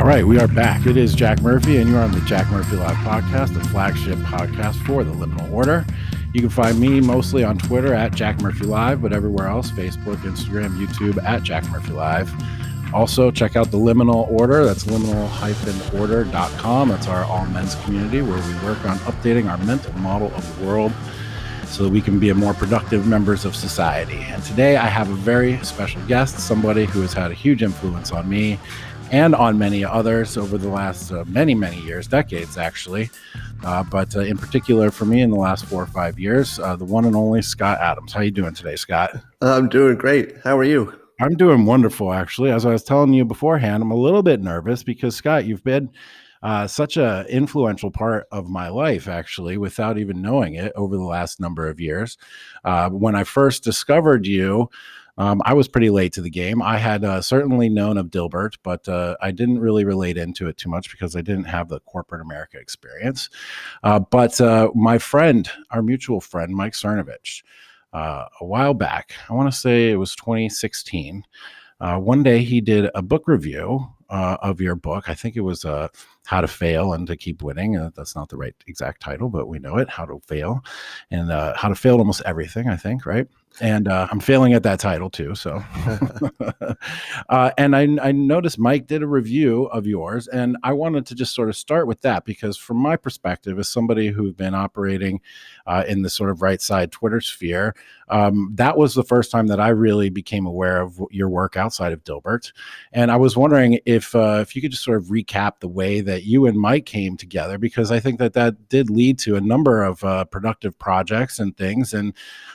right, we are back. It is Jack Murphy, and you're on the Jack Murphy Live podcast, the flagship podcast for the Liminal Order. You can find me mostly on Twitter at Jack Murphy Live, but everywhere else, Facebook, Instagram, YouTube at Jack Murphy Live. Also, check out the Liminal Order. That's liminal-order.com. That's our all-men's community where we work on updating our mental model of the world so that we can be more productive members of society. And today I have a very special guest, somebody who has had a huge influence on me and on many others over the last many years, decades actually, but in particular for me in the last 4 or 5 years, the one and only Scott Adams. How you doing today, Scott? I'm doing great. How are you? I'm doing wonderful, actually. As I was telling you beforehand, I'm a little bit nervous because, Scott, you've been such an influential part of my life, actually, without even knowing it over the last number of years. When I first discovered you, I was pretty late to the game. I had certainly known of Dilbert, but I didn't really relate into it too much because I didn't have the corporate America experience. But my friend, our mutual friend, Mike Tsarevitch, a while back, I want to say it was 2016, one day he did a book review of your book. I think it was How to Fail and to Keep Winning. That's not the right exact title, but we know it, How to Fail, and How to Fail at Almost Everything, I think, right? And I'm failing at that title too. So, and I noticed Mike did a review of yours, and I wanted to just sort of start with that because, from my perspective, as somebody who's been operating in the sort of right side Twitter sphere, that was the first time that I really became aware of your work outside of Dilbert. And I was wondering if you could just sort of recap the way that you and Mike came together, because I think that did lead to a number of productive projects and things. And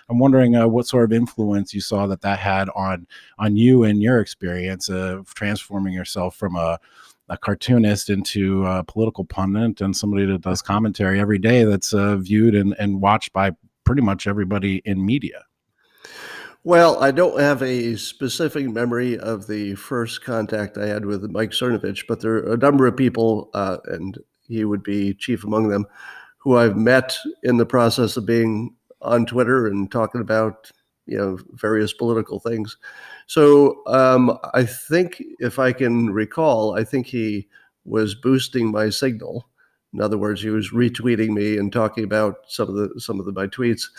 I'm wondering what sort of influence you saw that had on you and your experience of transforming yourself from a cartoonist into a political pundit and somebody that does commentary every day that's viewed and watched by pretty much everybody in media. Well, I don't have a specific memory of the first contact I had with Mike Tsarevitch, but there are a number of people, and he would be chief among them, who I've met in the process of being on Twitter and talking about, various political things. So I think, if I can recall, I think he was boosting my signal. In other words, he was retweeting me and talking about some of my tweets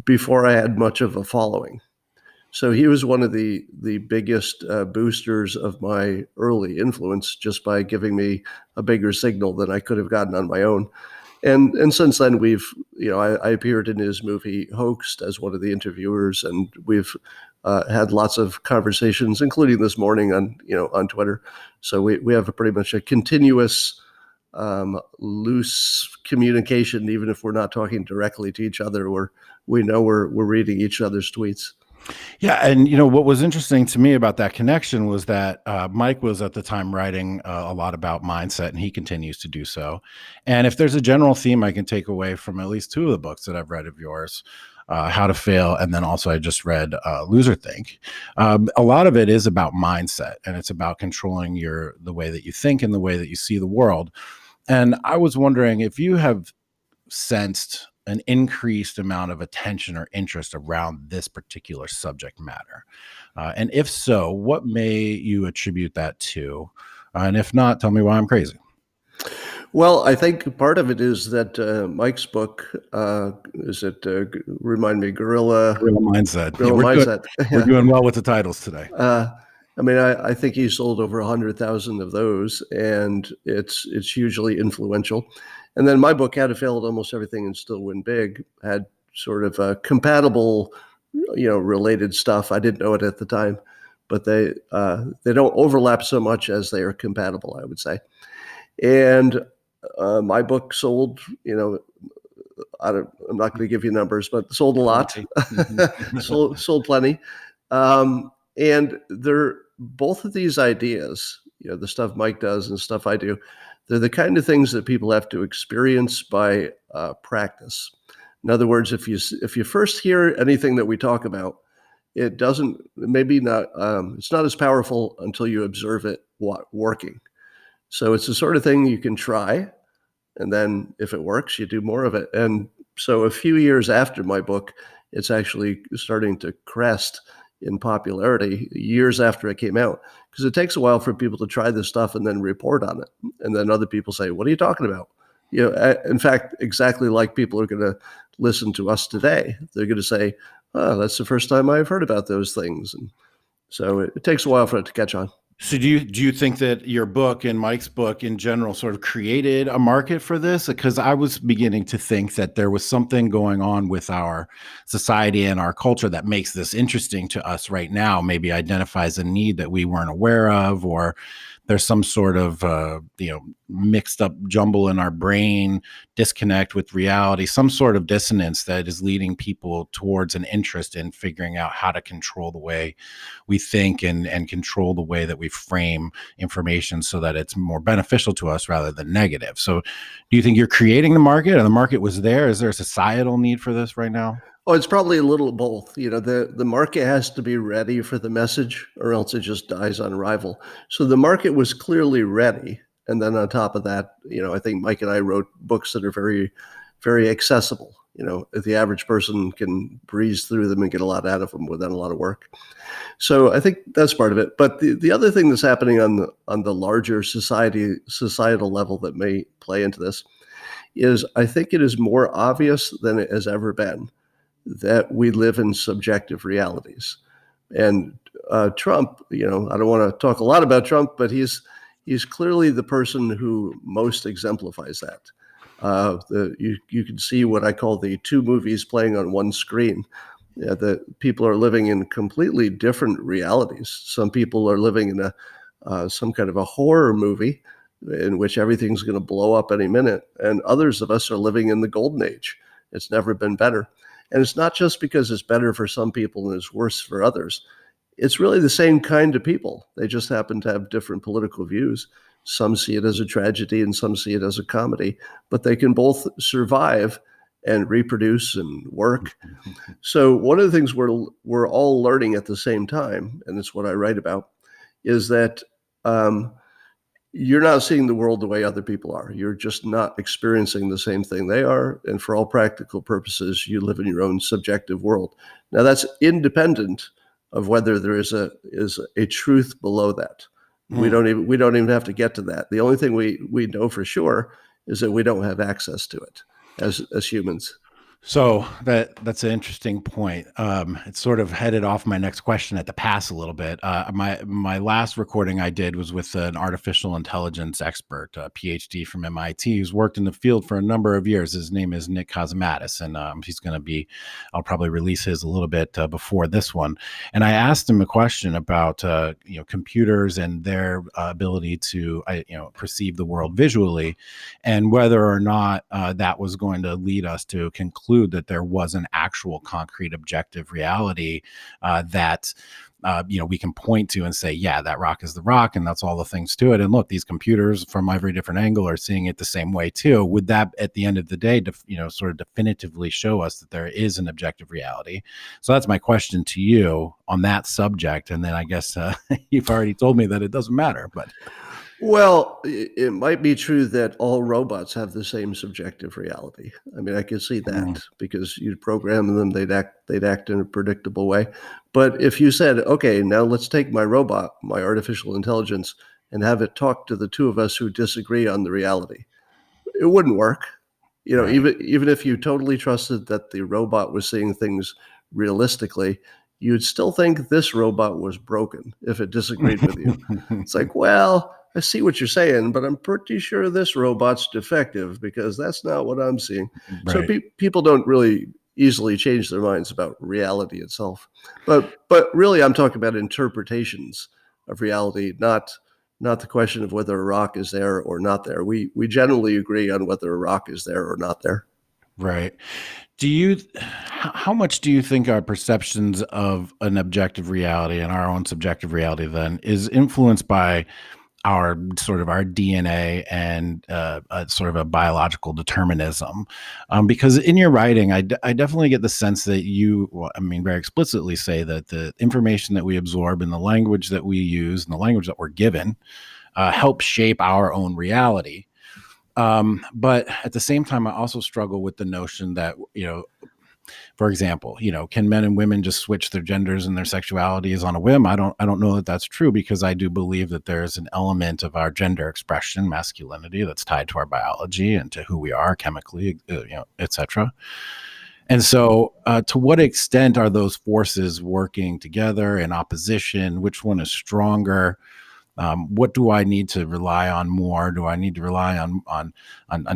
before I had much of a following. So he was one of the biggest boosters of my early influence, just by giving me a bigger signal than I could have gotten on my own. And since then, I appeared in his movie Hoaxed as one of the interviewers, and we've had lots of conversations, including this morning on Twitter. So we have pretty much a continuous, loose communication, even if we're not talking directly to each other. We know we're reading each other's tweets. Yeah. And, what was interesting to me about that connection was that Mike was at the time writing a lot about mindset, and he continues to do so. And if there's a general theme I can take away from at least two of the books that I've read of yours, How to Fail, and then also I just read LOSERTHINK, a lot of it is about mindset, and it's about controlling the way that you think and the way that you see the world. And I was wondering if you have sensed an increased amount of attention or interest around this particular subject matter. And if so, what may you attribute that to? And if not, tell me why I'm crazy. Well, I think part of it is that Mike's book, remind me, Guerrilla Mindset. Guerrilla Mindset. We're doing well with the titles today. I think he sold over 100,000 of those, and it's hugely influential. And then my book, How to Fail at Almost Everything and Still Win Big, had sort of compatible, related stuff. I didn't know it at the time, but they don't overlap so much as they are compatible, I would say. And my book sold, I'm not going to give you numbers, but sold a lot, sold plenty. And both of these ideas, the stuff Mike does and stuff I do, they're the kind of things that people have to experience by practice. In other words, if you first hear anything that we talk about, it's not as powerful until you observe it working. So it's the sort of thing you can try, and then if it works, you do more of it. And so a few years after my book, it's actually starting to crest in popularity years after it came out, because it takes a while for people to try this stuff and then report on it. And then other people say, what are you talking about? In fact, exactly like people are going to listen to us today. They're going to say, oh, that's the first time I've heard about those things. And so it takes a while for it to catch on. So do you think that your book and Mike's book in general sort of created a market for this? Because I was beginning to think that there was something going on with our society and our culture that makes this interesting to us right now, maybe identifies a need that we weren't aware of, or there's some sort of mixed up jumble in our brain, disconnect with reality, some sort of dissonance that is leading people towards an interest in figuring out how to control the way we think and control the way that we frame information so that it's more beneficial to us rather than negative. So do you think you're creating the market, and the market was there? Is there a societal need for this right now? Oh, it's probably a little of both. The market has to be ready for the message, or else it just dies on arrival. So the market was clearly ready. And then on top of that, I think Mike and I wrote books that are very, very accessible. The average person can breeze through them and get a lot out of them without a lot of work. So I think that's part of it. But the other thing that's happening on the larger societal level that may play into this is, I think it is more obvious than it has ever been that we live in subjective realities. And Trump, I don't want to talk a lot about Trump, but he's clearly the person who most exemplifies that. You can see what I call the two movies playing on one screen. The people are living in completely different realities. Some people are living in some kind of a horror movie in which everything's going to blow up any minute, and others of us are living in the golden age. It's never been better. And it's not just because it's better for some people and it's worse for others. It's really the same kind of people. They just happen to have different political views. Some see it as a tragedy and some see it as a comedy, but they can both survive and reproduce and work. So one of the things we're all learning at the same time, and it's what I write about, is that you're not seeing the world the way other people are. You're just not experiencing the same thing they are. And for all practical purposes, you live in your own subjective world. Now, that's independent of whether there is a truth below that. We don't even have to get to that. The only thing we know for sure is that we don't have access to it as humans. So that's an interesting point. It's sort of headed off my next question at the pass a little bit. My last recording I did was with an artificial intelligence expert, a PhD from MIT, who's worked in the field for a number of years. His name is Nick Cosmatis, and he's going to be. I'll probably release his a little bit before this one. And I asked him a question about computers and their ability to perceive the world visually, and whether or not that was going to lead us to conclude that there was an actual concrete objective reality that we can point to and say, yeah, that rock is the rock, and that's all the things to it. And look, these computers from every different angle are seeing it the same way too. Would that, at the end of the day, sort of definitively show us that there is an objective reality? So that's my question to you on that subject. And then I guess you've already told me that it doesn't matter, but. Well, it might be true that all robots have the same subjective reality. I mean, I can see that because you'd program them, they'd act in a predictable way. But if you said, okay, now let's take my robot, my artificial intelligence, and have it talk to the two of us who disagree on the reality, it wouldn't work. Right. Even if you totally trusted that the robot was seeing things realistically, you'd still think this robot was broken if it disagreed with you. It's like, well, I see what you're saying, but I'm pretty sure this robot's defective because that's not what I'm seeing. Right. So people don't really easily change their minds about reality itself. But really, I'm talking about interpretations of reality, not the question of whether a rock is there or not there. We generally agree on whether a rock is there or not there. Right. How much do you think our perceptions of an objective reality and our own subjective reality then is influenced by our DNA and sort of a biological determinism? Because in your writing, I definitely get the sense that very explicitly say that the information that we absorb and the language that we use and the language that we're given help shape our own reality. But at the same time, I also struggle with the notion that, For example, can men and women just switch their genders and their sexualities on a whim? I don't know that that's true, because I do believe that there's an element of our gender expression, masculinity, that's tied to our biology and to who we are chemically, etc. And so, to what extent are those forces working together in opposition? Which one is stronger? What do I need to rely on more? Do I need to rely on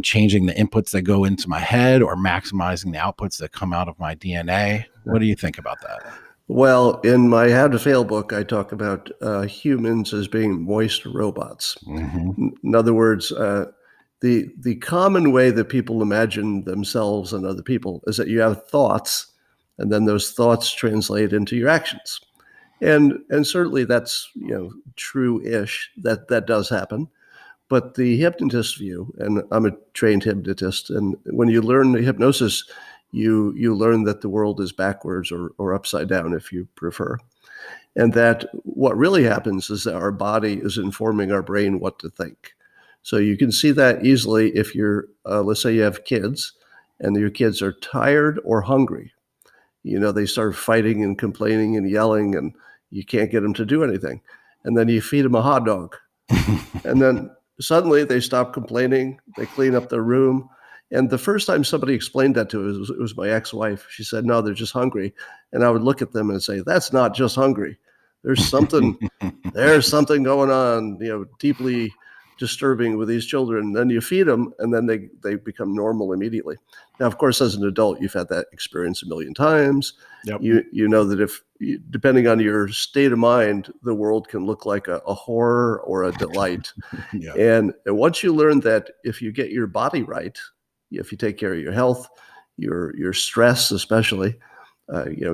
changing the inputs that go into my head, or maximizing the outputs that come out of my DNA? What do you think about that? Well, in my How to Fail book, I talk about humans as being moist robots. Mm-hmm. In other words, the common way that people imagine themselves and other people is that you have thoughts, and then those thoughts translate into your actions. And certainly that's true-ish. That does happen. But the hypnotist view, and I'm a trained hypnotist, and when you learn hypnosis, you learn that the world is backwards or upside down, if you prefer. And that what really happens is that our body is informing our brain what to think. So you can see that easily if you're, let's say you have kids, and your kids are tired or hungry. They start fighting and complaining and yelling, and you can't get them to do anything. And then you feed them a hot dog. And then suddenly they stop complaining, they clean up their room. And the first time somebody explained that to us, it was my ex-wife. She said, no, they're just hungry. And I would look at them and say, that's not just hungry. There's something going on, deeply disturbing with these children. And then you feed them, and then they become normal immediately. Now, of course, as an adult, you've had that experience a million times. Yep. You know that if, depending on your state of mind, the world can look like a horror or a delight. Yeah. And once you learn that if you get your body right, if you take care of your health, your stress especially,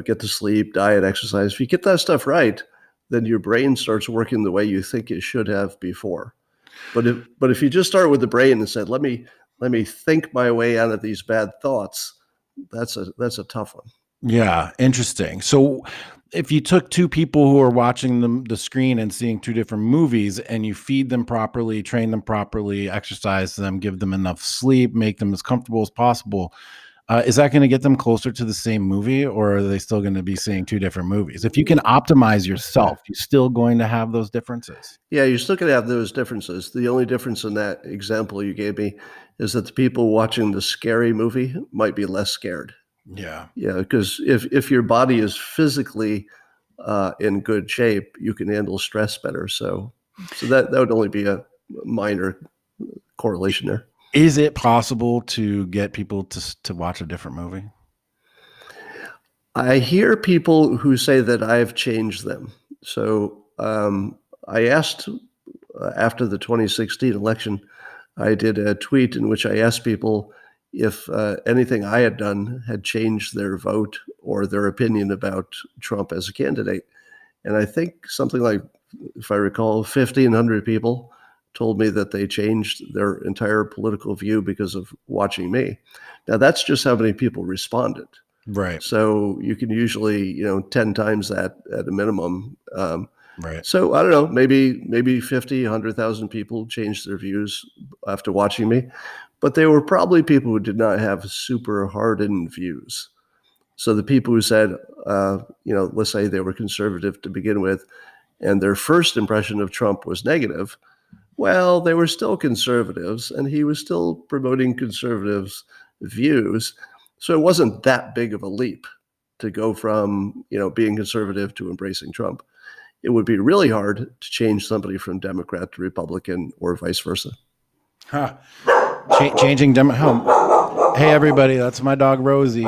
get to sleep, diet, exercise, if you get that stuff right, then your brain starts working the way you think it should have before. But if you just start with the brain and said, let me think my way out of these bad thoughts, that's a tough one. Yeah, interesting. So if you took two people who are watching the screen and seeing two different movies, and you feed them properly, train them properly, exercise them, give them enough sleep, make them as comfortable as possible, is that going to get them closer to the same movie, or are they still going to be seeing two different movies? If you can optimize yourself, you're still going to have those differences. Yeah, you're still going to have those differences. The only difference in that example you gave me is that the people watching the scary movie might be less scared. Yeah. Yeah, because if your body is physically in good shape, you can handle stress better. So that would only be a minor correlation there. Is it possible to get people to watch a different movie? I hear people who say that I've changed them. So I asked after the 2016 election, I did a tweet in which I asked people if anything I had done had changed their vote or their opinion about Trump as a candidate. And I think something like, if I recall, 1,500 people told me that they changed their entire political view because of watching me. Now, that's just how many people responded. Right. So you can usually, 10 times that at a minimum. Right. So I don't know, maybe 50, 100,000 people changed their views after watching me, but they were probably people who did not have super hardened views. So the people who said, let's say they were conservative to begin with, and their first impression of Trump was negative, well, they were still conservatives, and he was still promoting conservatives' views. So it wasn't that big of a leap to go from, being conservative to embracing Trump. It would be really hard to change somebody from Democrat to Republican or vice versa. Huh. Changing Hey, everybody, that's my dog, Rosie.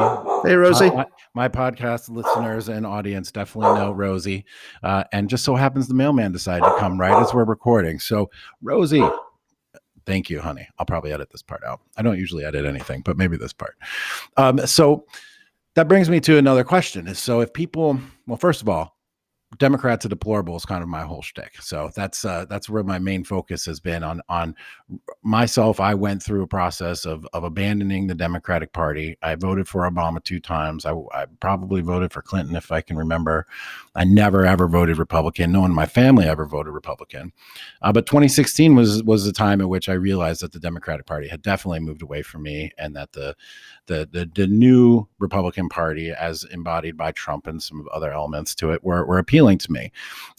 Hey, Rosie. My podcast listeners and audience definitely know Rosie. And just so happens the mailman decided to come right as we're recording. So, Rosie, thank you, honey. I'll probably edit this part out. I don't usually edit anything, but maybe this part. So that brings me to another question. So if people, well, first of all, Democrats are deplorable is kind of my whole shtick. So that's where my main focus has been on myself. I went through a process of abandoning the Democratic Party. I voted for Obama 2 times. I probably voted for Clinton if I can remember. I never ever voted Republican. No one in my family ever voted Republican. But 2016 was the time at which I realized that the Democratic Party had definitely moved away from me, and that the new Republican Party, as embodied by Trump and some other elements to it, were appealing to me.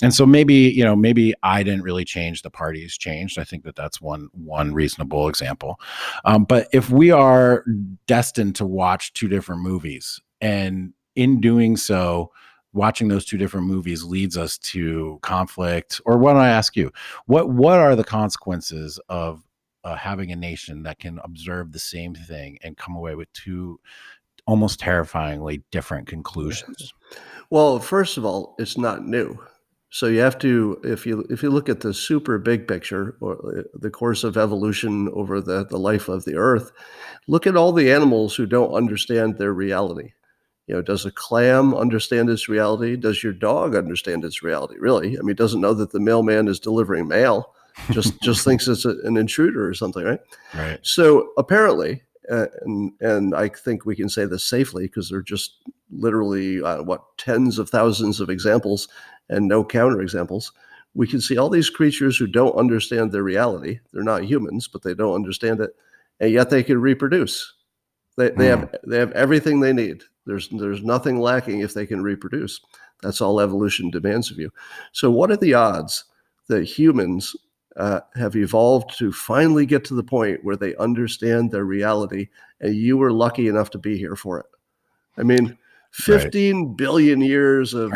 And so maybe I didn't really change, the party's changed. I think that that's one reasonable example. But if we are destined to watch two different movies, and in doing so, watching those two different movies leads us to conflict, or why don't I ask you, what are the consequences of having a nation that can observe the same thing and come away with two almost terrifyingly different conclusions? Well, first of all, it's not new. So you have to, if you look at the super big picture, or the course of evolution over the life of the Earth, look at all the animals who don't understand their reality. Does a clam understand its reality? Does your dog understand its reality? Really? I mean, doesn't know that the mailman is delivering mail. Just thinks it's an intruder or something, right? Right. So apparently, and I think we can say this safely because they're just literally tens of thousands of examples and no counterexamples. We can see all these creatures who don't understand their reality. They're not humans, but they don't understand it, and yet they can reproduce. They have everything they need. There's nothing lacking if they can reproduce. That's all evolution demands of you. So what are the odds that humans have evolved to finally get to the point where they understand their reality, and you were lucky enough to be here for it? I mean, 15 billion years of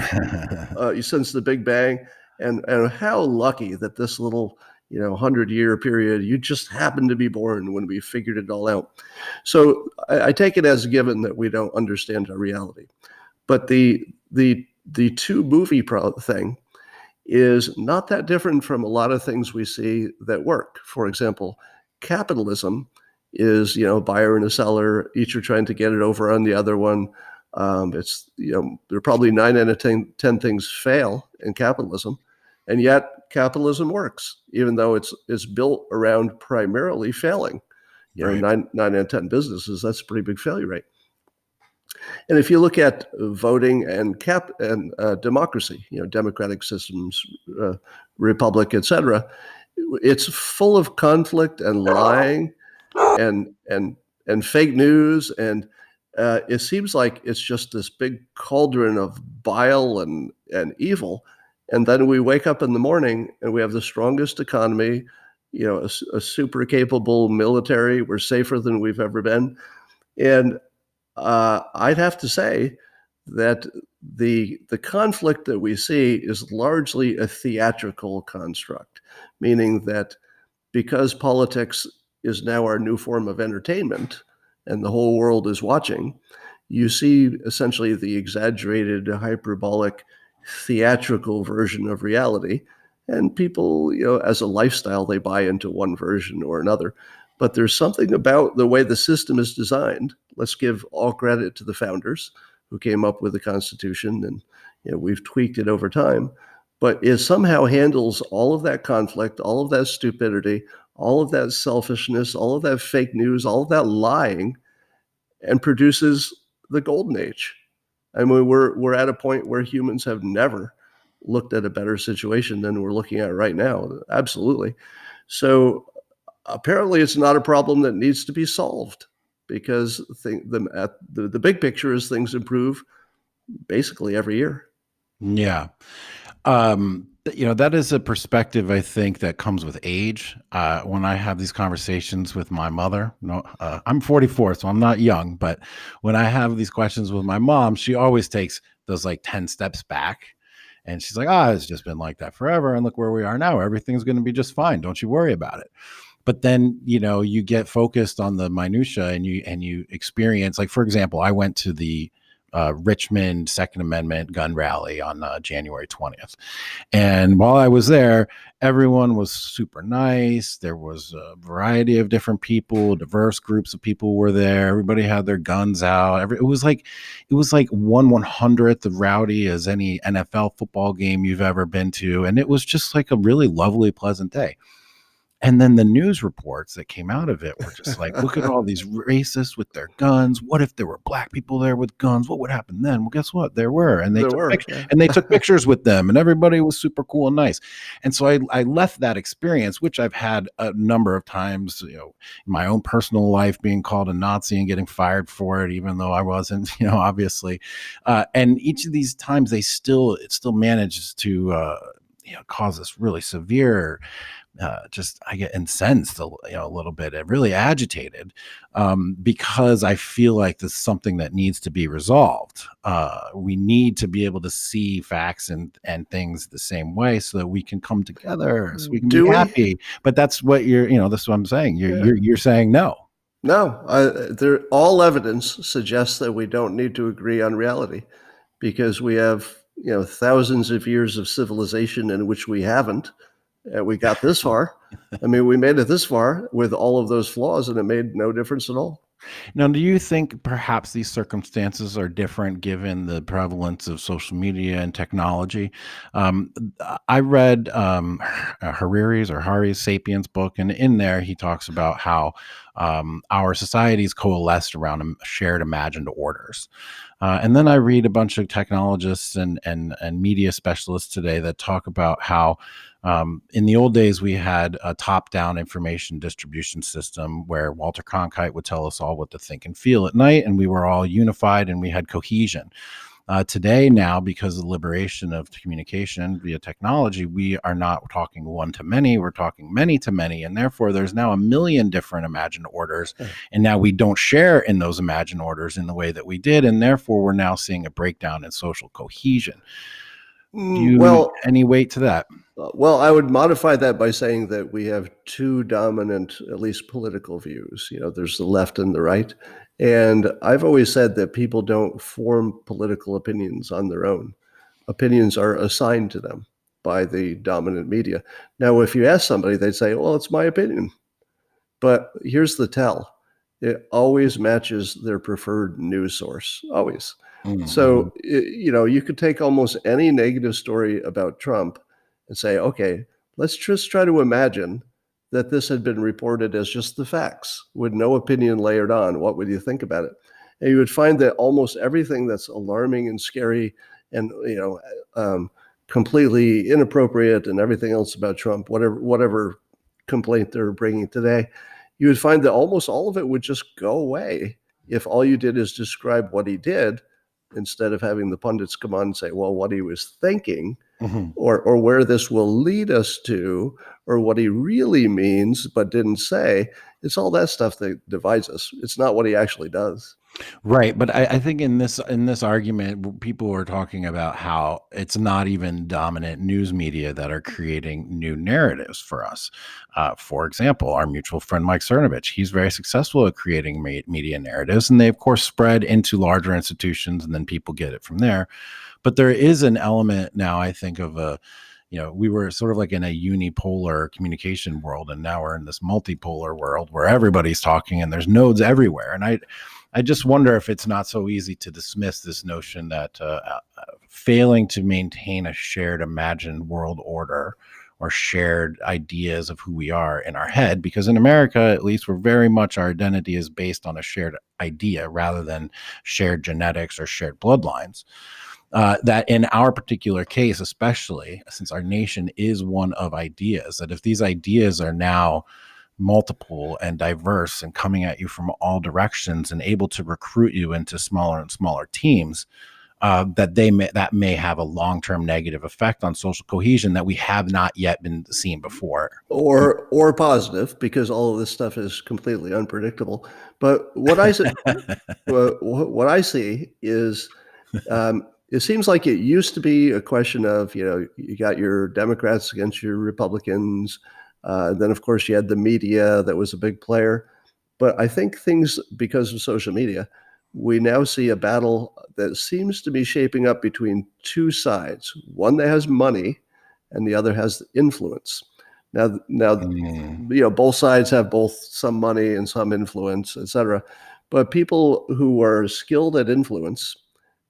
since the Big Bang, and how lucky that this little 100-year period, you just happened to be born when we figured it all out. So I take it as a given that we don't understand our reality. But the two movie thing is not that different from a lot of things we see that work. For example, capitalism is buyer and a seller, each are trying to get it over on the other one. It's there are probably 9 out of 10 things fail in capitalism, and yet capitalism works, even though it's built around primarily failing. Right. 9 out of 10 businesses, that's a pretty big failure rate. And if you look at voting and democracy, democratic systems, republic, etc., it's full of conflict and lying and fake news, and it seems like it's just this big cauldron of bile and evil. And then we wake up in the morning and we have the strongest economy, a super capable military. We're safer than we've ever been. And I'd have to say that the conflict that we see is largely a theatrical construct, meaning that because politics is now our new form of entertainment and the whole world is watching, you see essentially the exaggerated, hyperbolic, theatrical version of reality. And people, as a lifestyle, they buy into one version or another. But there's something about the way the system is designed. Let's give all credit to the founders who came up with the Constitution, and we've tweaked it over time. But it somehow handles all of that conflict, all of that stupidity, all of that selfishness, all of that fake news, all of that lying, and produces the golden age. I mean, we're at a point where humans have never looked at a better situation than we're looking at right now. Absolutely. So apparently it's not a problem that needs to be solved, because the big picture is things improve basically every year. Yeah. That is a perspective, I think, that comes with age. When I have these conversations with my mother, I'm 44, so I'm not young, but when I have these questions with my mom, she always takes those like 10 steps back. And she's like, it's just been like that forever. And look where we are now. Everything's going to be just fine. Don't you worry about it. But then, you get focused on the minutia, and you experience, like, for example, I went to the Richmond Second Amendment gun rally on January 20th. And while I was there, everyone was super nice. There was a variety of different people, diverse groups of people were there. Everybody had their guns out. It was like 1/100th of rowdy as any NFL football game you've ever been to. And it was just like a really lovely, pleasant day. And then the news reports that came out of it were just like, look at all these racists with their guns. What if there were black people there with guns? What would happen then? Well, guess what? There were, and There were, yeah. they took pictures with them, and everybody was super cool and nice. And so I left that experience, which I've had a number of times, in my own personal life, being called a Nazi and getting fired for it, even though I wasn't, obviously. And each of these times, it still manages to cause this really severe I get incensed a little bit, really agitated, because I feel like this is something that needs to be resolved. We need to be able to see facts and things the same way so that we can come together, so we can Do be we? happy. But that's what that's what I'm saying. You're saying no. No, all evidence suggests that we don't need to agree on reality because we have, thousands of years of civilization in which we haven't. We got this far. I mean, we made it this far with all of those flaws, and it made no difference at all. Now, do you think perhaps these circumstances are different given the prevalence of social media and technology? Um, I read Hari's *Sapiens* book, and in there he talks about how our societies coalesced around shared imagined orders. And then I read a bunch of technologists and media specialists today that talk about how in the old days, we had a top-down information distribution system where Walter Cronkite would tell us all what to think and feel at night, and we were all unified and we had cohesion. Today, now, because of the liberation of communication via technology, we are not talking one to many, we're talking many to many, and therefore there's now a million different imagined orders, and now we don't share in those imagined orders in the way that we did, and therefore we're now seeing a breakdown in social cohesion. Do you Well, any weight to that? Well, I would modify that by saying that we have two dominant, at least political views. There's the left and the right. And I've always said that people don't form political opinions on their own. Opinions are assigned to them by the dominant media. Now, if you ask somebody, they'd say, well, it's my opinion. But here's the tell. It always matches their preferred news source, always. Mm-hmm. So, you could take almost any negative story about Trump and say, okay, let's just try to imagine that this had been reported as just the facts with no opinion layered on. What would you think about it? And you would find that almost everything that's alarming and scary and, completely inappropriate and everything else about Trump, whatever complaint they're bringing today, you would find that almost all of it would just go away if all you did is describe what he did instead of having the pundits come on and say, well, what he was thinking, mm-hmm. or where this will lead us to, or what he really means but didn't say. It's all that stuff that divides us. It's not what he actually does. Right, but I think in this argument, people are talking about how it's not even dominant news media that are creating new narratives for us. For example, our mutual friend Mike Tsarevitch, he's very successful at creating media narratives, and they of course spread into larger institutions, and then people get it from there. But there is an element now, I think, of we were sort of like in a unipolar communication world, and now we're in this multipolar world where everybody's talking and there's nodes everywhere. And I just wonder if it's not so easy to dismiss this notion that failing to maintain a shared imagined world order or shared ideas of who we are in our head, because in America, at least, we're very much, our identity is based on a shared idea rather than shared genetics or shared bloodlines. That in our particular case, especially since our nation is one of ideas, that if these ideas are now multiple and diverse and coming at you from all directions and able to recruit you into smaller and smaller teams, that may have a long-term negative effect on social cohesion that we have not yet been seen before. Or positive, because all of this stuff is completely unpredictable. But what I see is it seems like it used to be a question of, you got your Democrats against your Republicans. Then, of course, you had the media that was a big player. But I think things, because of social media, we now see a battle that seems to be shaping up between two sides, one that has money and the other has influence. Now, both sides have both some money and some influence, etc. But people who are skilled at influence,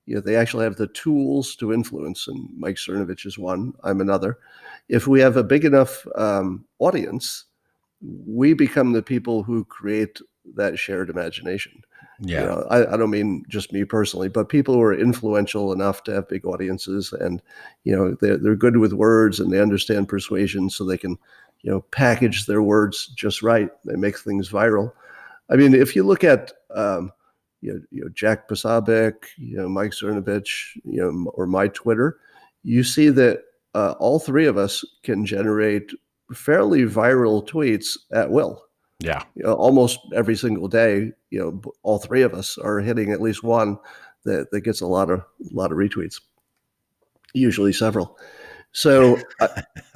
they actually have the tools to influence. And Mike Cernovich is one. I'm another. If we have a big enough audience, we become the people who create that shared imagination. Yeah. I don't mean just me personally, but people who are influential enough to have big audiences, and they're good with words and they understand persuasion, so they can package their words just right. They make things viral. I mean, if you look at Jack Posobiec, Mike Cernovich, or my Twitter, you see that all three of us can generate fairly viral tweets at will. Yeah. Almost every single day, all three of us are hitting at least one that gets a lot of retweets, usually several. So,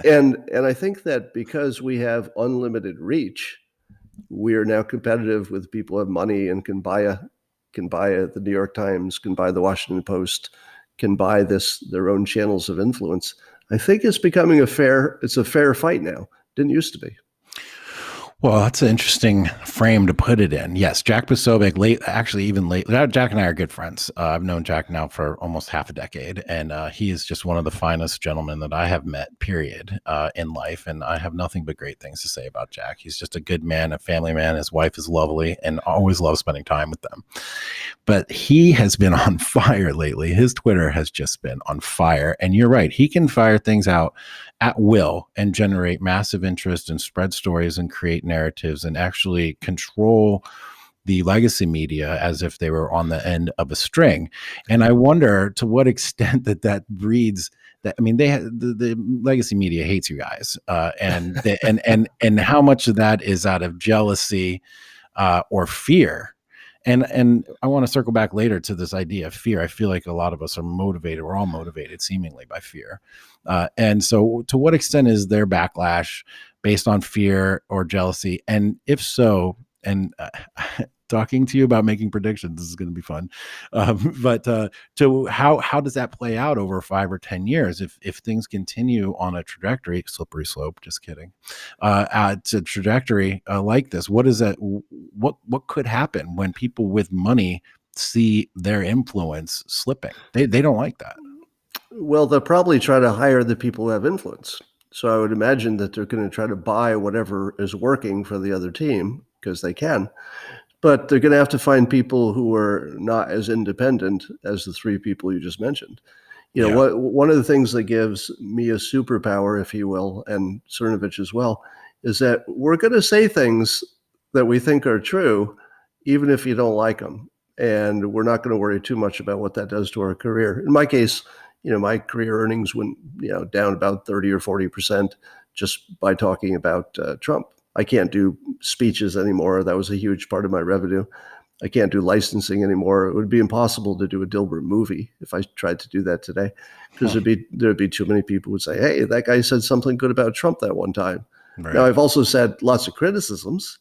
and I think that because we have unlimited reach, we are now competitive with people who have money and can buy the New York Times, can buy the Washington Post, can buy their own channels of influence. I think it's becoming a fair fight now. Didn't used to be. Well, that's an interesting frame to put it in. Yes, Jack Posobiec, Jack and I are good friends. I've known Jack now for almost half a decade, and he is just one of the finest gentlemen that I have met, period, in life. And I have nothing but great things to say about Jack. He's just a good man, a family man. His wife is lovely, and always love spending time with them. But he has been on fire lately. His Twitter has just been on fire. And you're right. He can fire things out at will and generate massive interest and spread stories and create narratives and actually control the legacy media as if they were on the end of a string. And I wonder to what extent that breeds that. I mean, the legacy media hates you guys, and how much of that is out of jealousy or fear. And I want to circle back later to this idea of fear. I feel like a lot of us are motivated. We're all motivated seemingly by fear. And so to what extent is their backlash based on fear or jealousy? And if so, and talking to you about making predictions, this is going to be fun. But to how does that play out over 5 or 10 years if things continue on a trajectory, slippery slope, just kidding, to trajectory like this? What is that? What could happen when people with money see their influence slipping? They don't like that. Well, they'll probably try to hire the people who have influence. So I would imagine that they're going to try to buy whatever is working for the other team because they can. But they're going to have to find people who are not as independent as the three people you just mentioned. One of the things that gives me a superpower, if you will, and Cernovich as well, is that we're going to say things that we think are true, even if you don't like them. And we're not going to worry too much about what that does to our career. In my case, my career earnings went, down about 30 or 40% just by talking about Trump. I can't do speeches anymore. That was a huge part of my revenue. I can't do licensing anymore. It would be impossible to do a Dilbert movie if I tried to do that today, because there'd be too many people who would say, "Hey, that guy said something good about Trump that one time." Right. Now, I've also said lots of criticisms,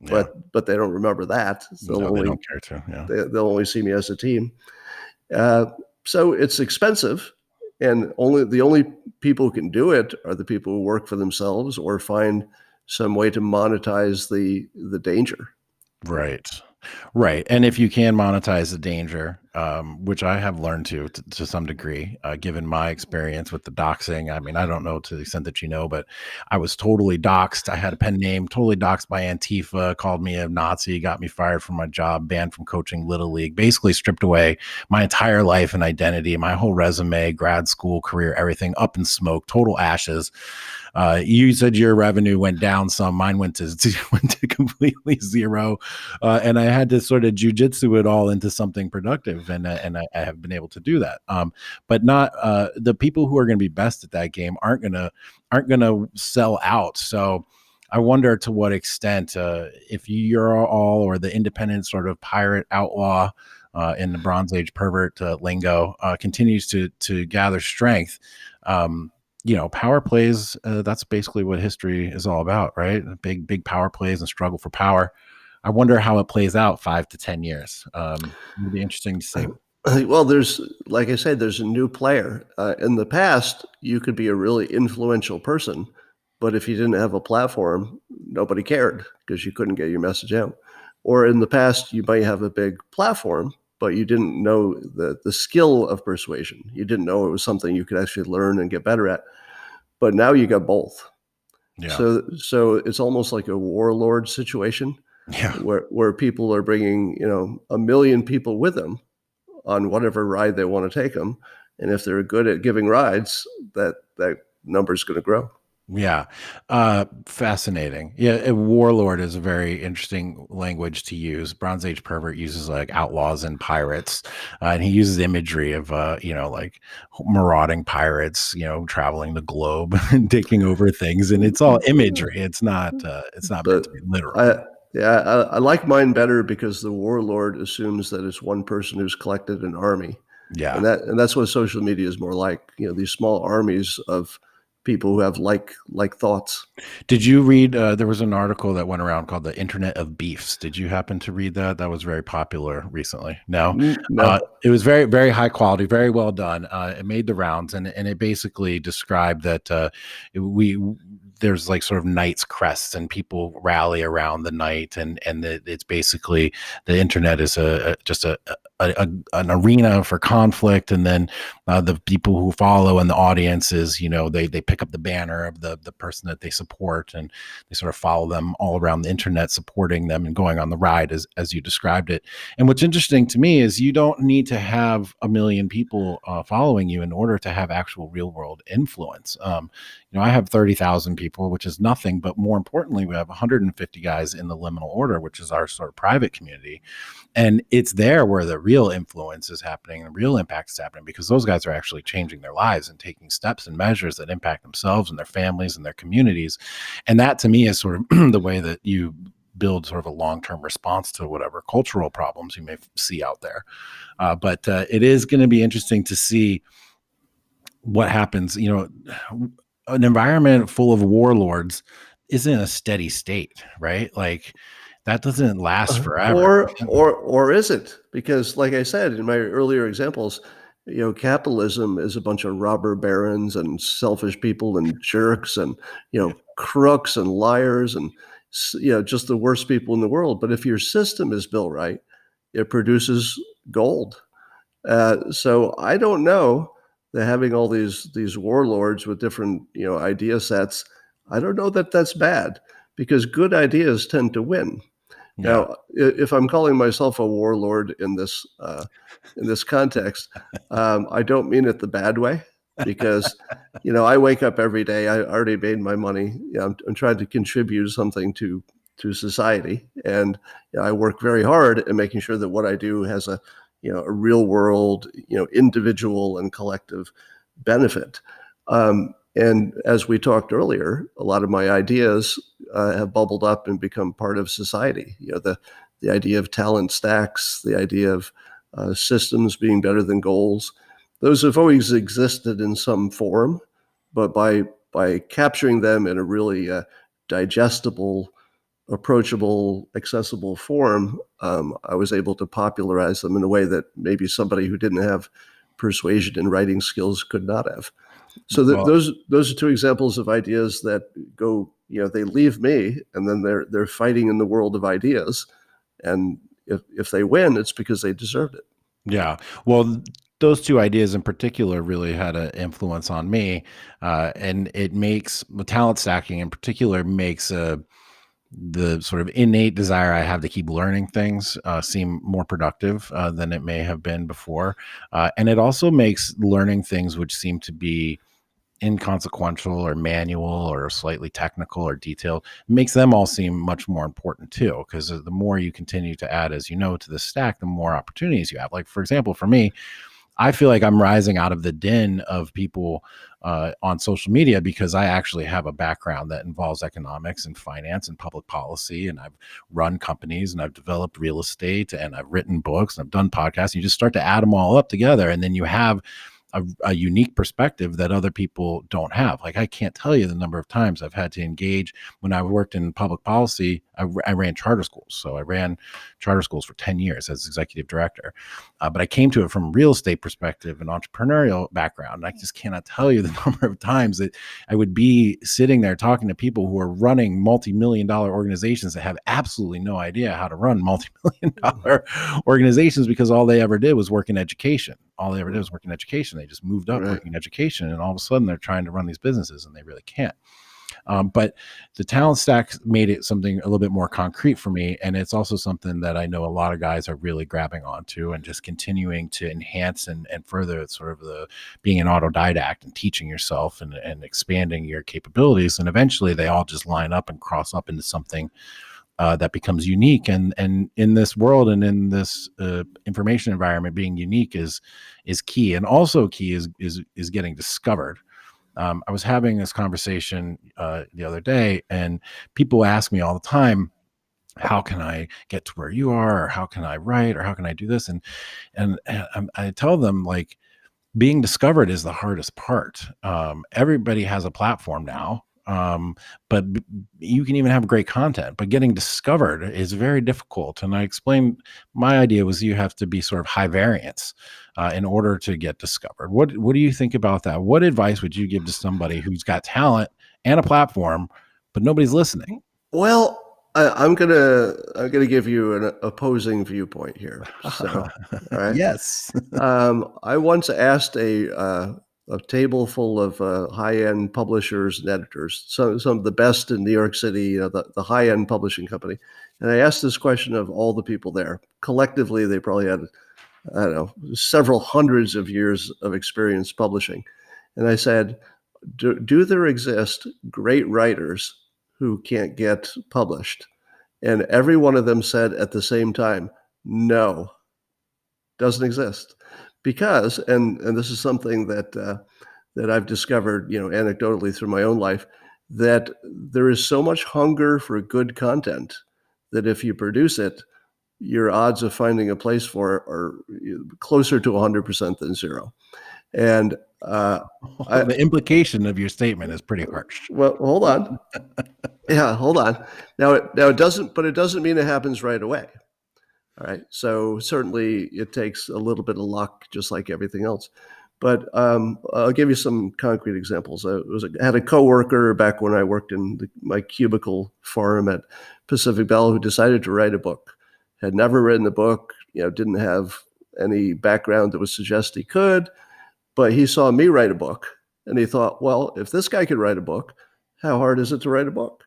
but they don't remember that. They don't care to. Yeah. They'll only see me as a team. So it's expensive, and the only people who can do it are the people who work for themselves or find some way to monetize the danger. Right. And if you can monetize the danger, which I have learned to some degree, given my experience with the doxing. I mean, I don't know to the extent that but I was totally doxed. I had a pen name, totally doxed by Antifa, called me a Nazi, got me fired from my job, banned from coaching Little League, basically stripped away my entire life and identity, my whole resume, grad school, career, everything up in smoke, total ashes. You said your revenue went down some, mine went to completely zero. And I had to sort of jujitsu it all into something productive. And I have been able to do that. But not the people who are going to be best at that game aren't going to sell out. So I wonder to what extent if you're all or the independent sort of pirate outlaw in the Bronze Age pervert lingo continues to gather strength. Power plays, that's basically what history is all about, right? Big power plays and struggle for power. I wonder how it plays out 5 to 10 years. It'll be interesting to see. Well, there's, like I said, there's a new player. In the past, you could be a really influential person, but if you didn't have a platform, nobody cared because you couldn't get your message out. Or in the past, you might have a big platform, but you didn't know the skill of persuasion. You didn't know it was something you could actually learn and get better at. But now you got both. Yeah. So it's almost like a warlord situation Yeah. where people are bringing, 1 million people with them on whatever ride they want to take them. And if they're good at giving rides, that number is going to grow. Yeah. Fascinating. Yeah. A warlord is a very interesting language to use. Bronze Age Pervert uses like outlaws and pirates. And he uses imagery of, like marauding pirates, traveling the globe and taking over things. And it's all imagery. It's not meant But to be literal. I like mine better because the warlord assumes that it's one person who's collected an army. Yeah. And that's what social media is more like, these small armies of people who have like thoughts. Did you read? There was an article that went around called "The Internet of Beefs." Did you happen to read that? That was very popular recently. No, No. it was very, very high quality, very well done. It made the rounds, and it basically described that we there's like sort of knights crests, and people rally around the knight, and it's basically the internet is just an arena for conflict, and then the people who follow and the audience is, they pick up the banner of the person that they support, and they sort of follow them all around the internet, supporting them and going on the ride as you described it. And what's interesting to me is you don't need to have 1 million people following you in order to have actual real world influence. I have 30,000 people, which is nothing, but more importantly, we have 150 guys in the liminal order, which is our sort of private community. And it's there where the real influence is happening and real impact is happening, because those guys are actually changing their lives and taking steps and measures that impact themselves and their families and their communities. And that to me is sort of the way that you build sort of a long-term response to whatever cultural problems you may see out there. But it is going to be interesting to see what happens. An environment full of warlords isn't a steady state, right? Like that doesn't last forever. Or is it? Because, like I said in my earlier examples, capitalism is a bunch of robber barons and selfish people and jerks and crooks and liars and just the worst people in the world. But if your system is built right, it produces gold. So I don't know that having all these warlords with different idea sets, I don't know that that's bad, because good ideas tend to win. Yeah. Now, if I'm calling myself a warlord in this context, I don't mean it the bad way, because I wake up every day. I already made my money. I'm trying to contribute something to society, and I work very hard at making sure that what I do has a real world, individual and collective benefit. And as we talked earlier, a lot of my ideas have bubbled up and become part of society. The idea of talent stacks, the idea of systems being better than goals, those have always existed in some form, but by capturing them in a really digestible, approachable, accessible form, I was able to popularize them in a way that maybe somebody who didn't have persuasion and writing skills could not have. So those are two examples of ideas that go, they leave me, and then they're fighting in the world of ideas. And if they win, it's because they deserved it. Yeah. Well, those two ideas in particular really had an influence on me. And it makes the talent stacking in particular makes the sort of innate desire I have to keep learning things seem more productive than it may have been before. And it also makes learning things which seem to be inconsequential or manual or slightly technical or detailed, makes them all seem much more important too, because the more you continue to add, as to the stack, the more opportunities you have. Like, for example, for me, I feel like I'm rising out of the din of people on social media because I actually have a background that involves economics and finance and public policy, and I've run companies and I've developed real estate and I've written books and I've done podcasts. You just start to add them all up together, and then you have a unique perspective that other people don't have. Like, I can't tell you the number of times I've had to engage. When I worked in public policy, I ran charter schools. So I ran charter schools for 10 years as executive director. But I came to it from a real estate perspective and entrepreneurial background. I just cannot tell you the number of times that I would be sitting there talking to people who are running multi-million dollar organizations that have absolutely no idea how to run multi-million dollar organizations, because all they ever did was work in education. All they ever did was work in education. They just moved up working in education, and all of a sudden they're trying to run these businesses and they really can't. But the talent stack made it something a little bit more concrete for me. And it's also something that I know a lot of guys are really grabbing onto and just continuing to enhance and further sort of the being an autodidact and teaching yourself and expanding your capabilities. And eventually they all just line up and cross up into something that becomes unique. And in this world and in this information environment, being unique is key. And also key is getting discovered. I was having this conversation the other day, and people ask me all the time, how can I get to where you are, or how can I write, or how can I do this? And I tell them, like, being discovered is the hardest part. Everybody has a platform now. But you can even have great content, but getting discovered is very difficult. And I explained, my idea was you have to be sort of high variance in order to get discovered. What do you think about that? What advice would you give to somebody who's got talent and a platform, but nobody's listening? Well, I'm gonna give you an opposing viewpoint here. So, all right. Yes. I once asked a table full of high-end publishers and editors, some of the best in New York City, the high-end publishing company, and I asked this question of all the people there. Collectively, they probably had, I don't know, several hundreds of years of experience publishing, and I said, do there exist great writers who can't get published? And every one of them said at the same time, no, doesn't exist. Because, and this is something that I've discovered, anecdotally through my own life, that there is so much hunger for good content that if you produce it, your odds of finding a place for it are closer to 100% than zero. And the implication of your statement is pretty harsh. Well, hold on. Yeah, hold on. Now it doesn't mean it happens right away. All right. So certainly it takes a little bit of luck, just like everything else. But I'll give you some concrete examples. I had a coworker back when I worked in my cubicle farm at Pacific Bell who decided to write a book. Had never written a book, didn't have any background that would suggest he could, but he saw me write a book and he thought, well, if this guy could write a book, how hard is it to write a book?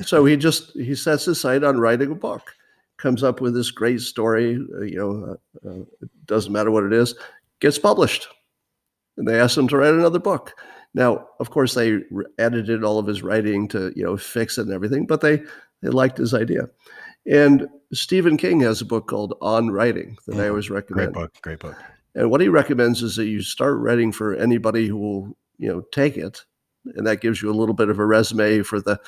So he sets his sight on writing a book, comes up with this great story, it doesn't matter what it is, gets published. And they asked him to write another book. Now, of course, they edited all of his writing to, fix it and everything, but they liked his idea. And Stephen King has a book called On Writing that I always recommend. Great book. And what he recommends is that you start writing for anybody who will, take it. And that gives you a little bit of a resume for the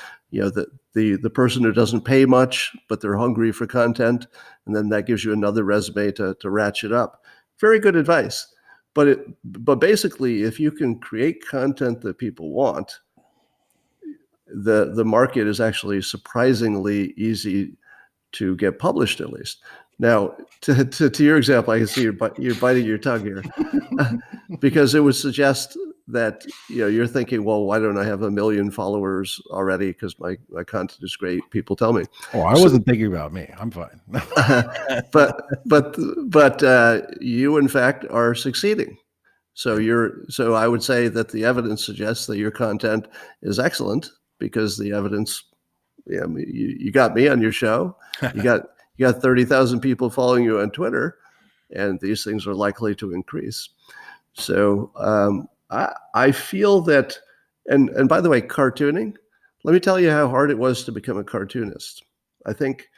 person who doesn't pay much, but they're hungry for content. And then that gives you another resume to ratchet up. Very good advice. But basically, if you can create content that people want, the market is actually surprisingly easy to get published, at least. Now, to your example, I can see you're biting your tongue here, because it would suggest that you're thinking, well, why don't I have 1 million followers already? Because my content is great. People tell me. Oh, I wasn't thinking about me. I'm fine. but you in fact are succeeding. So I would say that the evidence suggests that your content is excellent, because the evidence, you got me on your show. You got 30,000 people following you on Twitter, and these things are likely to increase. So I feel that, and by the way, cartooning, let me tell you how hard it was to become a cartoonist. I think,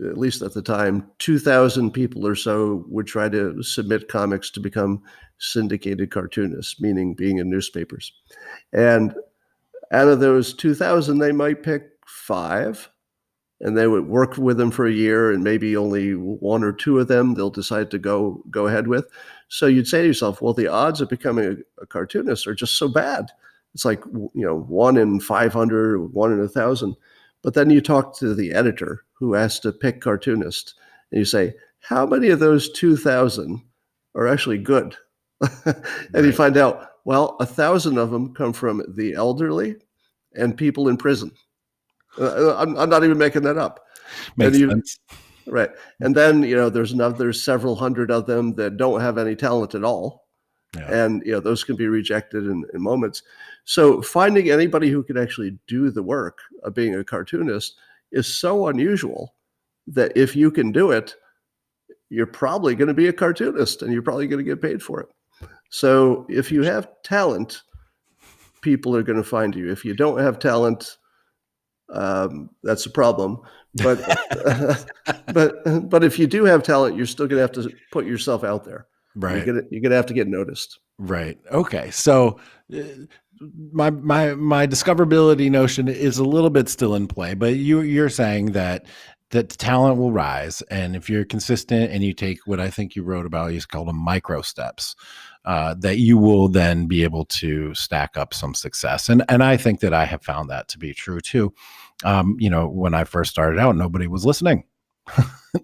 at least at the time, 2,000 people or so would try to submit comics to become syndicated cartoonists, meaning being in newspapers. And out of those 2,000, they might pick 5 and they would work with them for a year, and maybe only one or two of them they'll decide to go ahead with. So you'd say to yourself, well, the odds of becoming a cartoonist are just so bad. It's like, 1 in 500, 1 in 1,000. But then you talk to the editor who has to pick cartoonists, and you say, how many of those 2,000 are actually good? And you find out, well, 1,000 of them come from the elderly and people in prison. I'm not even making that up. Makes sense. Right. And then, there's several hundred of them that don't have any talent at all. Yeah. And, those can be rejected in moments. So finding anybody who can actually do the work of being a cartoonist is so unusual that if you can do it, you're probably going to be a cartoonist and you're probably going to get paid for it. So if you have talent, people are going to find you. If you don't have talent, that's a problem. But but if you do have talent, you're still going to have to put yourself out there. Right. You're going to have to get noticed. Right. Okay. So my discoverability notion is a little bit still in play, but you're saying that talent will rise, and if you're consistent and you take what I think you wrote about, you called them micro steps, that you will then be able to stack up some success. And I think that I have found that to be true too. When I first started out, nobody was listening.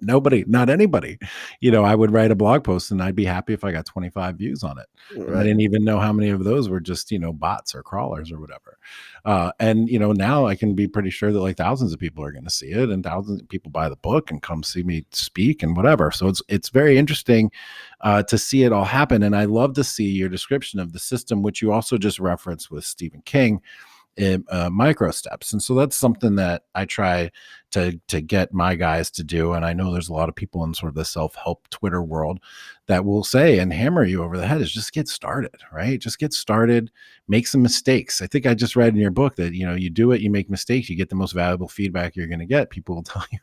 Nobody, not anybody. I would write a blog post and I'd be happy if I got 25 views on it. Right. And I didn't even know how many of those were just, bots or crawlers or whatever. And now I can be pretty sure that like thousands of people are going to see it, and thousands of people buy the book and come see me speak and whatever. So it's very interesting to see it all happen. And I love to see your description of the system, which you also just referenced with Stephen King, in micro steps. And so that's something that I try to get my guys to do. And I know there's a lot of people in sort of the self-help Twitter world that will say and hammer you over the head is just get started, right? Just get started, make some mistakes. I think I just read in your book that, you do it, you make mistakes, you get the most valuable feedback you're going to get. People will tell you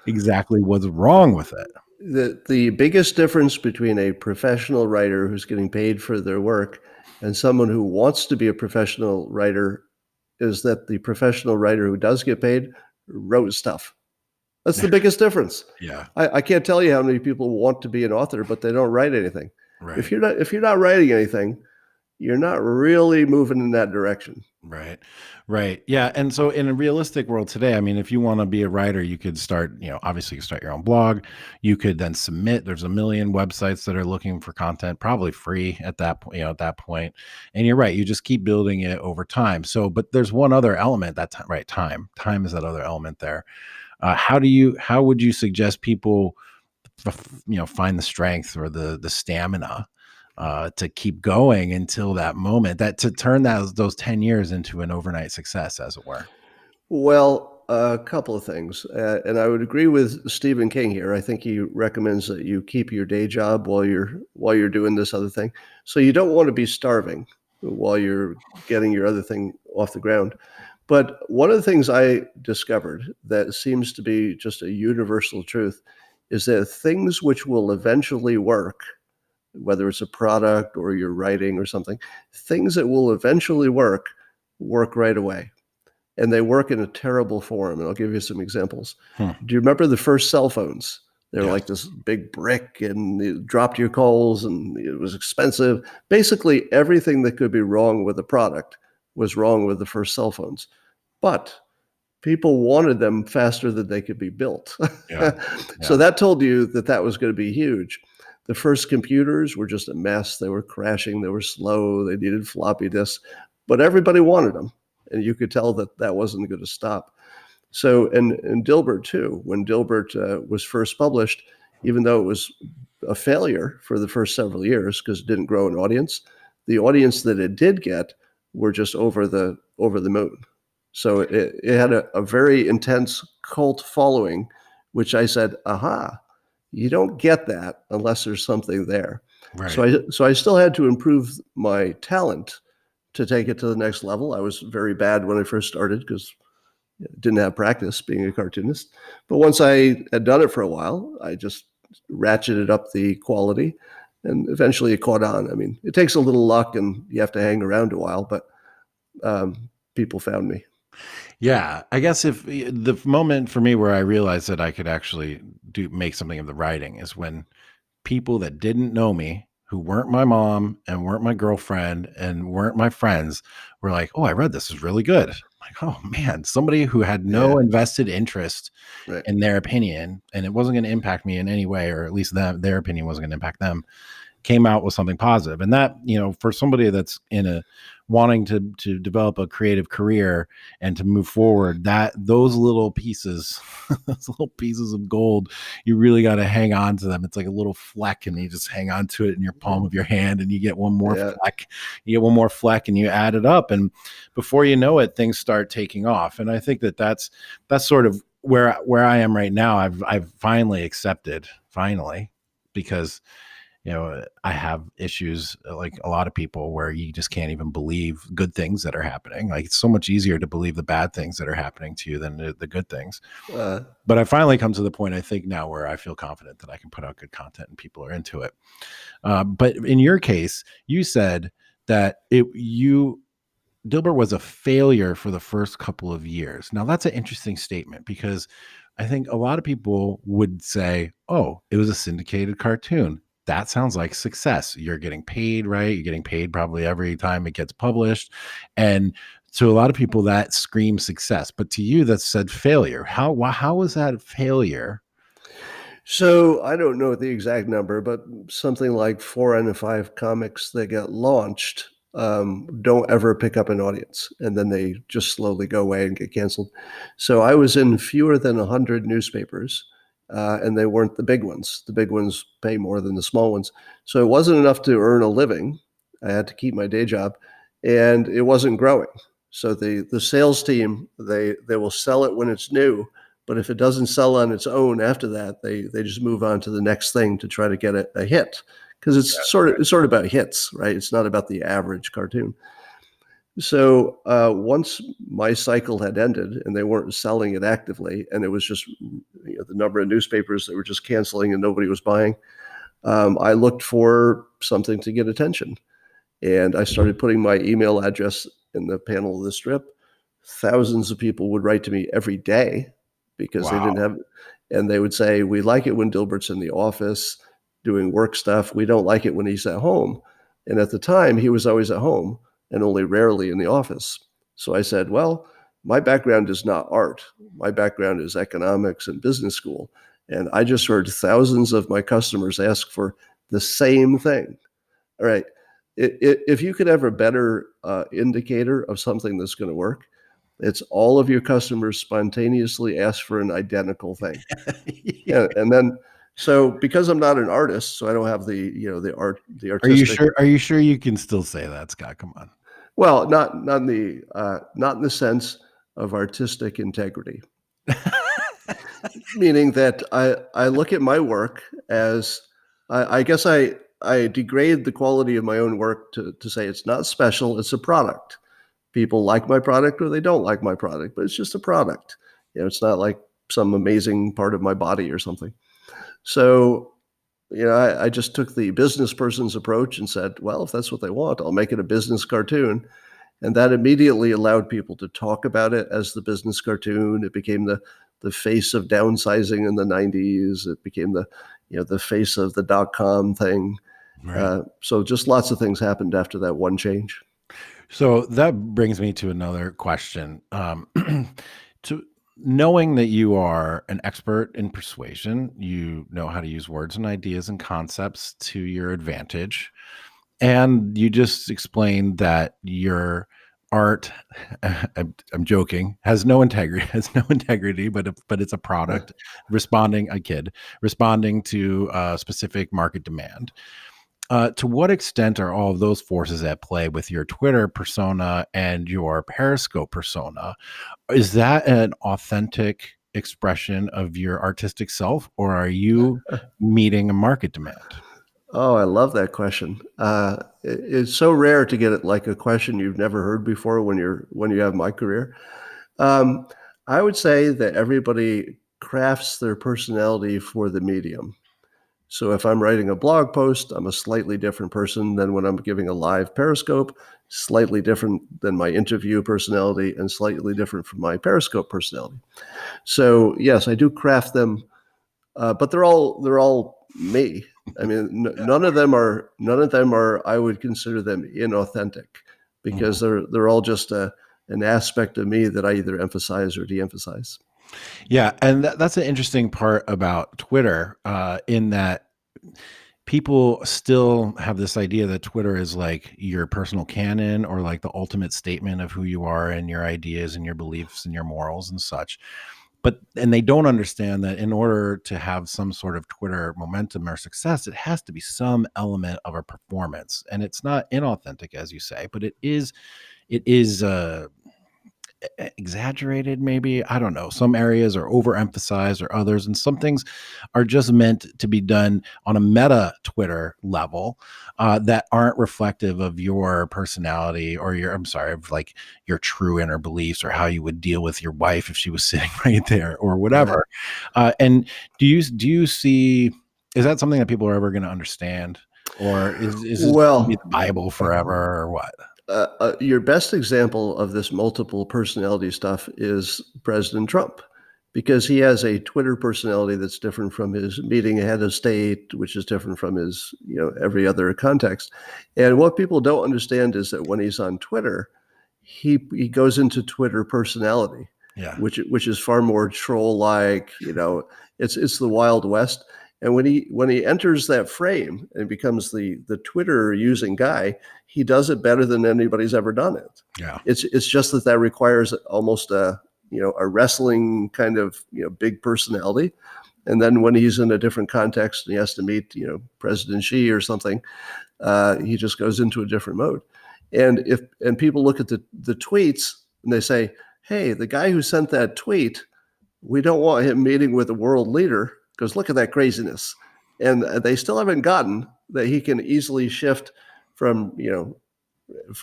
exactly what's wrong with it. The biggest difference between a professional writer who's getting paid for their work and someone who wants to be a professional writer is that the professional writer who does get paid wrote stuff. That's the biggest difference. Yeah. I can't tell you how many people want to be an author, but they don't write anything. Right. If you're not writing anything, you're not really moving in that direction. Right. Right. Yeah. And so in a realistic world today, I mean, if you want to be a writer, you could start, obviously you start your own blog. You could then submit. There's a million websites that are looking for content, probably free at that point, at that point. And you're right. You just keep building it over time. So, but there's one other element right. Time is that other element there. How would you suggest people, find the strength or the stamina to keep going until that moment, that to turn those 10 years into an overnight success, as it were? Well, a couple of things. And I would agree with Stephen King here. I think he recommends that you keep your day job while you're doing this other thing. So you don't want to be starving while you're getting your other thing off the ground. But one of the things I discovered that seems to be just a universal truth is that things which will eventually work, whether it's a product or you're writing or something, things that will eventually work right away. And they work in a terrible form. And I'll give you some examples. Do you remember the first cell phones? They were like this big brick and it dropped your calls and it was expensive. Basically, everything that could be wrong with the product was wrong with the first cell phones. But people wanted them faster than they could be built. So that told you that was going to be huge. The first computers were just a mess. They were crashing. They were slow. They needed floppy disks. But everybody wanted them. And you could tell that wasn't going to stop. So, and Dilbert too, when Dilbert was first published, even though it was a failure for the first several years because it didn't grow an audience, the audience that it did get were just over the moon. So it had a very intense cult following, which I said, aha, you don't get that unless there's something there. Right. So I still had to improve my talent to take it to the next level. I was very bad when I first started because I didn't have practice being a cartoonist. But once I had done it for a while, I just ratcheted up the quality and eventually it caught on. I mean, it takes a little luck and you have to hang around a while, but people found me. Yeah, I guess if the moment for me where I realized that I could actually make something of the writing is when people that didn't know me, who weren't my mom and weren't my girlfriend and weren't my friends, were like, "Oh, I read this is really good." I'm like, "Oh man," somebody who had Yeah, no invested interest right. in their opinion, and it wasn't going to impact me in any way, or at least their opinion wasn't going to impact them, came out with something positive. And that, for somebody that's in a wanting to develop a creative career and to move forward, that those little pieces, those little pieces of gold, you really got to hang on to them. It's like a little fleck, and you just hang on to it in your palm of your hand, and you get one more Yeah. fleck, and you add it up, and before you know it, things start taking off. And I think that's sort of where I am right now. I've finally accepted, because I have issues like a lot of people where you just can't even believe good things that are happening. Like it's so much easier to believe the bad things that are happening to you than the good things. Uh, But I finally come to the point, I think now, where I feel confident that I can put out good content and people are into it. But in your case, you said that Dilbert was a failure for the first couple of years. Now, that's an interesting statement because I think a lot of people would say, oh, it was a syndicated cartoon. That sounds like success. You're getting paid, right? You're getting paid probably every time it gets published. And to a lot of people, that screams success. But to you, that said failure. How was that failure? so I don't know the exact number, but something like 4 out of 5 comics that get launched don't ever pick up an audience, and then they just slowly go away and get canceled. So I was in fewer than 100 newspapers, and they weren't the big ones. The big ones pay more than the small ones. So it wasn't enough to earn a living. I had to keep my day job, and it wasn't growing. So the sales team, they will sell it when it's new, but if it doesn't sell on its own after that, they just move on to the next thing to try to get a hit, because it's sort of about hits, right? It's not about the average cartoon. So once my cycle had ended and they weren't selling it actively, and it was just the number of newspapers that were just canceling and nobody was buying, I looked for something to get attention, and I started putting my email address in the panel of the strip. Thousands of people would write to me every day because they didn't Wow. have, and they would say, "We like it when Dilbert's in the office doing work stuff. We don't like it when he's at home." And at the time, he was always at home and only rarely in the office. So I said, "Well, my background is not art. My background is economics and business school. And I just heard thousands of my customers ask for the same thing. All right. If you could have a better indicator of something that's going to work, it's all of your customers spontaneously ask for an identical thing. And then, so because I'm not an artist, so I don't have the Are you artistic. sure? Are you sure you can still say that, Scott? Come on. Well, not in the sense of artistic integrity, meaning that I look at my work as, I guess I degrade the quality of my own work to say it's not special, it's a product. People like my product or they don't like my product, but it's just a product. It's not like some amazing part of my body or something. So, I just took the business person's approach and said, well, if that's what they want, I'll make it a business cartoon. And that immediately allowed people to talk about it as the business cartoon. It became the face of downsizing in the 90s. It became the face of the .com thing. Right. So just lots of things happened after that one change. So that brings me to another question. To knowing that you are an expert in persuasion, you know how to use words and ideas and concepts to your advantage, and you just explained that your art, I'm joking, has no integrity, but it's a product responding to a specific market demand. To what extent are all of those forces at play with your Twitter persona and your Periscope persona? Is that an authentic expression of your artistic self, or are you meeting a market demand? Oh, I love that question. It's so rare to get it like a question you've never heard before when you have my career. Um, I would say that everybody crafts their personality for the medium. So if I'm writing a blog post, I'm a slightly different person than when I'm giving a live Periscope. slightly different than my interview personality and slightly different from my Periscope personality. So yes, I do craft them, but they're all me. I mean, none of them are I would consider them inauthentic, because they're all just an aspect of me that I either emphasize or de-emphasize. Yeah, and that's an interesting part about Twitter, in that people still have this idea that Twitter is like your personal canon, or like the ultimate statement of who you are and your ideas and your beliefs and your morals and such. And they don't understand that in order to have some sort of Twitter momentum or success, it has to be some element of a performance. And it's not inauthentic, as you say, but it is exaggerated, maybe. I don't know. Some areas are overemphasized or others, and some things are just meant to be done on a meta Twitter level, that aren't reflective of your personality, or of like your true inner beliefs, or how you would deal with your wife if she was sitting right there, or Right. whatever. And do you see, is that something that people are ever going to understand, or is this going to be the Well, Bible forever, or what? your best example of this multiple personality stuff is President Trump, because he has a Twitter personality that's different from his meeting head of state, which is different from his, every other context. And what people don't understand is that when he's on Twitter, he goes into Twitter personality, Yeah. which is far more troll like. It's the Wild West. And when he enters that frame and becomes the Twitter using guy, he does it better than anybody's ever done it. Yeah. It's just that requires almost a wrestling kind of big personality. And then when he's in a different context and he has to meet President Xi or something, he just goes into a different mode. And people look at the tweets and they say, hey, the guy who sent that tweet, we don't want him meeting with a world leader because look at that craziness. And they still haven't gotten that he can easily shift from,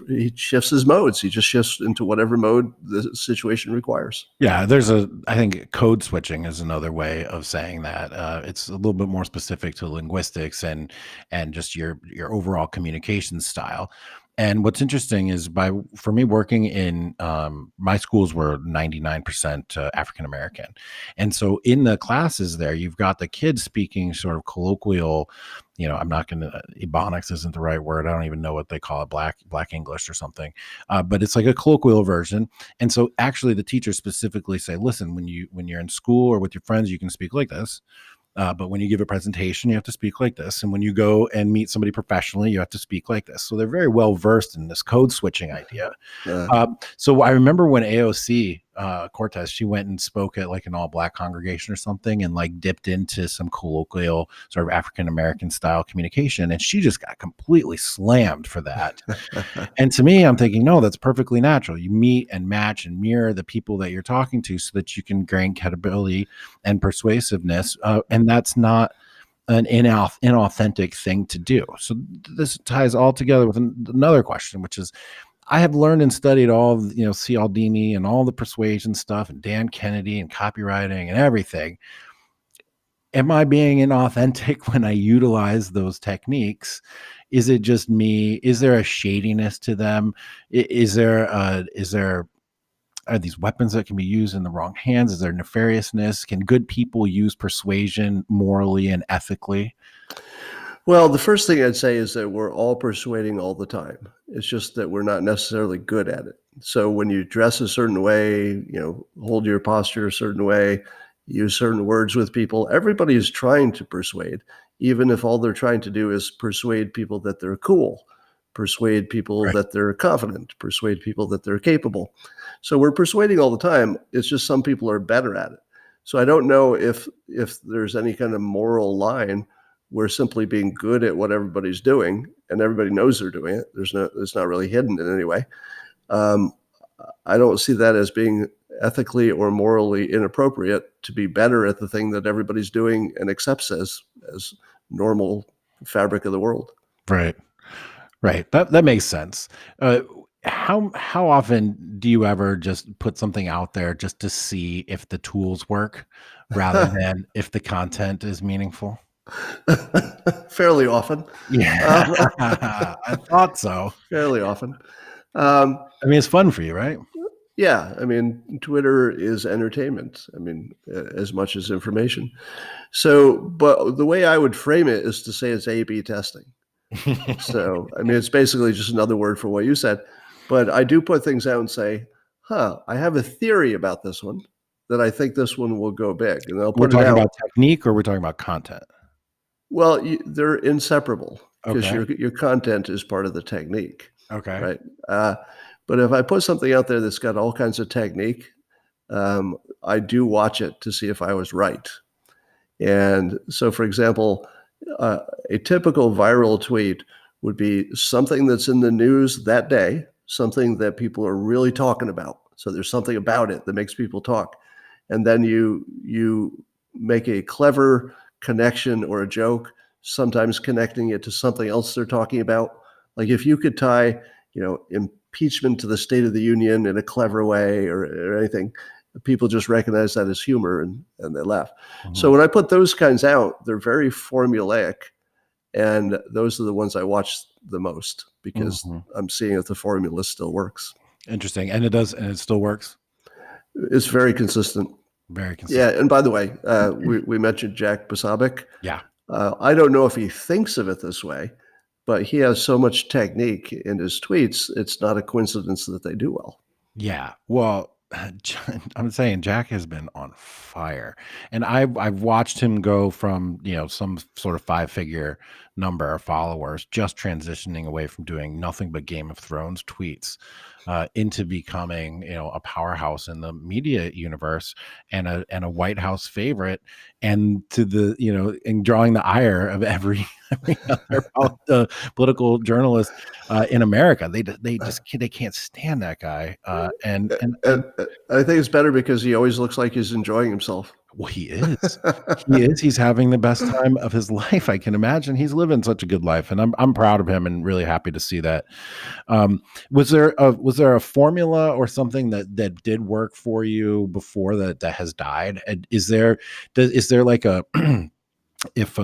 he shifts his modes. He just shifts into whatever mode the situation requires. Yeah, I think code switching is another way of saying that. It's a little bit more specific to linguistics and just your overall communication style. And what's interesting is, for me working in, my schools were 99% African American, and so in the classes there, you've got the kids speaking sort of colloquial. I'm not going to, Ebonics isn't the right word. I don't even know what they call it, black English or something, but it's like a colloquial version. And so actually the teachers specifically say, listen, when you're in school or with your friends, you can speak like this. But when you give a presentation, you have to speak like this. And when you go and meet somebody professionally, you have to speak like this. So they're very well versed in this code switching idea. So I remember when AOC Cortez, she went and spoke at like an all black congregation or something, and like dipped into some colloquial sort of African American style communication. And she just got completely slammed for that. And to me, I'm thinking, no, that's perfectly natural. You meet and match and mirror the people that you're talking to so that you can gain credibility and persuasiveness. And that's not an inauthentic thing to do. So this ties all together with another question, which is, I have learned and studied all of, Cialdini and all the persuasion stuff, and Dan Kennedy and copywriting and everything. Am I being inauthentic when I utilize those techniques? Is it just me? Is there a shadiness to them? Is there are these weapons that can be used in the wrong hands? Is there nefariousness? Can good people use persuasion morally and ethically? Well, the first thing I'd say is that we're all persuading all the time. It's just that we're not necessarily good at it. So when you dress a certain way, hold your posture a certain way, use certain words with people, everybody is trying to persuade, even if all they're trying to do is persuade people that they're cool, persuade people Right. that they're confident, persuade people that they're capable. So we're persuading all the time. It's just some people are better at it. So I don't know if there's any kind of moral line where simply being good at what everybody's doing and everybody knows they're doing it. It's not really hidden in any way. Um, I don't see that as being ethically or morally inappropriate to be better at the thing that everybody's doing and accepts as normal fabric of the world. Right. Right. That makes sense. How often do you ever just put something out there just to see if the tools work, rather than if the content is meaningful? Fairly often. Yeah, Um, I thought so. fairly often. I mean, it's fun for you, right? Yeah, I mean, Twitter is entertainment. I mean, as much as information. So, but the way I would frame it is to say it's A/B testing. So, I mean, it's basically just another word for what you said. But I do put things out and say, I have a theory about this one that I think this one will go big. And I'll We're put it talking out. about technique, or we're talking about content? Well, they're inseparable because Okay. your content is part of the technique, Okay. right? Uh, but if I put something out there that's got all kinds of technique, I do watch it to see if I was right. And so, for example, uh, a typical viral tweet would be something that's in the news that day, something that people are really talking about. So there's something about it that makes people talk, and then you make a clever connection or a joke, sometimes connecting it to something else they're talking about. Like if you could tie, impeachment to the State of the Union in a clever way or anything, people just recognize that as humor and they laugh. So Mhm. when I put those kinds out, they're very formulaic. And those are the ones I watch the most because Mhm. I'm seeing if the formula still works. Interesting. And it does, and it still works. It's very consistent. Very Yeah. consistent. And by the way, we mentioned Jack Posobiec. Yeah. I don't know if he thinks of it this way, but he has so much technique in his tweets. It's not a coincidence that they do well. Yeah. Well, I'm saying Jack has been on fire, and I've watched him go from some sort of five-figure number of followers, just transitioning away from doing nothing but Game of Thrones tweets, into becoming a powerhouse in the media universe and a White House favorite, and to the and drawing the ire of every every other political journalist in America. They just they can't stand that guy. And I think it's better because he always looks like he's enjoying himself. well, he is. He is. He's having the best time of his life. I can imagine. He's living such a good life, and I'm proud of him and really happy to see that. Um, was there a formula or something that did work for you before that has died? And is there like a if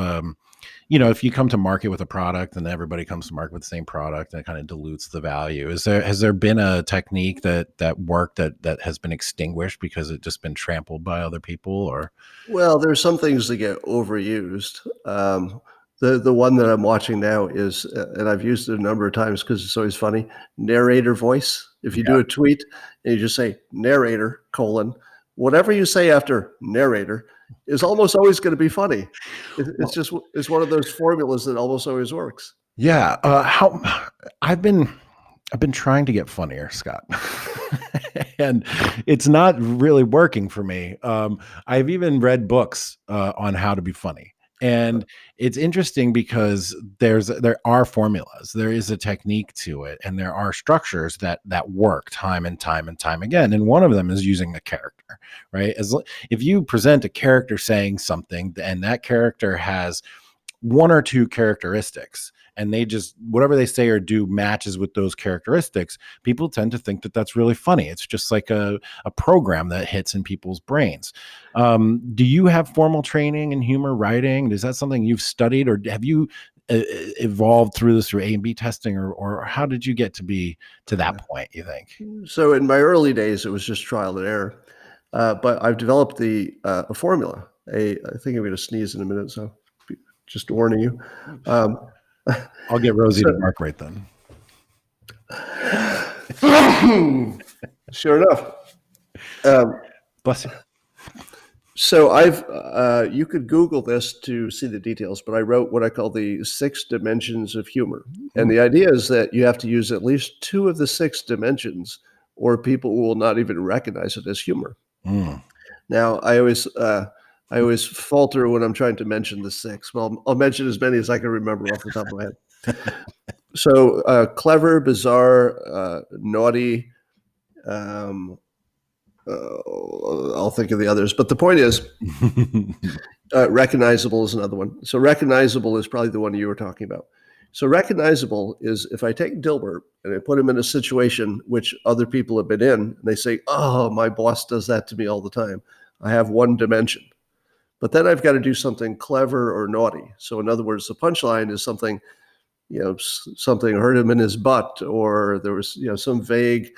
if you come to market with a product and everybody comes to market with the same product and it kind of dilutes the value, has there been a technique that worked that has been extinguished because it just been trampled by other people? Or Well, there's some things that get overused. The one that I'm watching now is, and I've used it a number of times because it's always funny, narrator voice. If you do yeah. a tweet and you just say narrator colon, whatever you say after narrator is almost always going to be funny. It's Well, just it's one of those formulas that almost always works. yeah. How I've been I've been trying to get funnier, Scott. And it's not really working for me. I've even read books on how to be funny. And it's interesting because there are formulas. There is a technique to it, and there are structures that work time and time and time again. And one of them is using a character, right? If you present a character saying something, and that character has one or two characteristics, and they just whatever they say or do matches with those characteristics, people tend to think that that's really funny. It's just like a program that hits in people's brains. Do you have formal training in humor writing? Is that something you've studied, or have you evolved through this through A&B testing, or how did you get to be to that point, you think? So in my early days, it was just trial and error. But I've developed a formula. I think I'm going to sneeze in a minute, so just warning you. Um, I'll get Rosie so, to bark right then. sure enough. Um, Bless you. so I've you could Google this to see the details, but I wrote what I call the 6 dimensions of humor, and Mm, the idea is that you have to use at least 2 of the 6 dimensions, or people will not even recognize it as humor. mm. Now, I always falter when I'm trying to mention the 6. Well, I'll mention as many as I can remember off the top of my head. So, clever, bizarre, naughty. Um, I'll think of the others, but the point is, recognizable is another one. So, recognizable is probably the one you were talking about. So, recognizable is if I take Dilbert and I put him in a situation which other people have been in, and they say, "Oh, my boss does that to me all the time." I have one dimension. But then I've got to do something clever or naughty. So, in other words, the punchline is something something hurt him in his butt, or there was some vague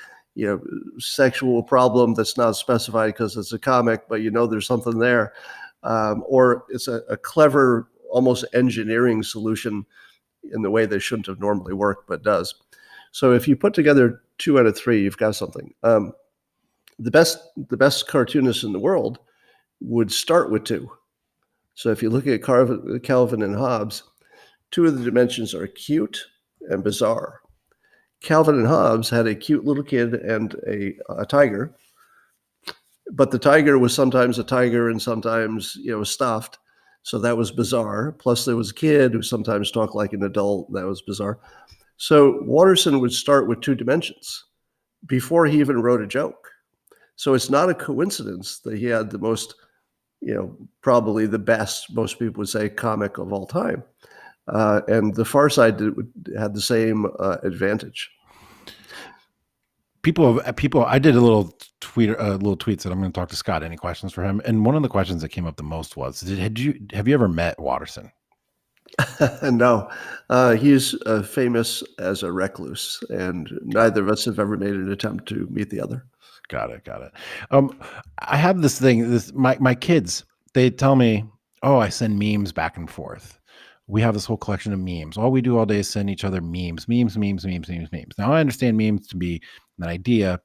sexual problem that's not specified because it's a comic, but there's something there, or it's a clever, almost engineering solution in the way they shouldn't have normally worked, but does. So if you put together 2 out of 3, you've got something. The best cartoonists in the world would start with 2. So if you look at Calvin and Hobbes, 2 of the dimensions are cute and bizarre. Calvin and Hobbes had a cute little kid and a tiger, but the tiger was sometimes a tiger and sometimes stuffed, so that was bizarre. Plus there was a kid who sometimes talked like an adult. That was bizarre. So Watterson would start with 2 dimensions before he even wrote a joke. So it's not a coincidence that he had the most, probably the best, most people would say, comic of all time. And the Far Side had the same advantage. People. I did a little tweets that I'm going to talk to Scott. Any questions for him? And one of the questions that came up the most was, have you ever met Watterson? No, he's famous as a recluse, and neither of us have ever made an attempt to meet the other. Got it. I have this thing. My kids, they tell me, "Oh, I send memes back and forth. We have this whole collection of memes. All we do all day is send each other memes. Now, I understand memes to be an idea,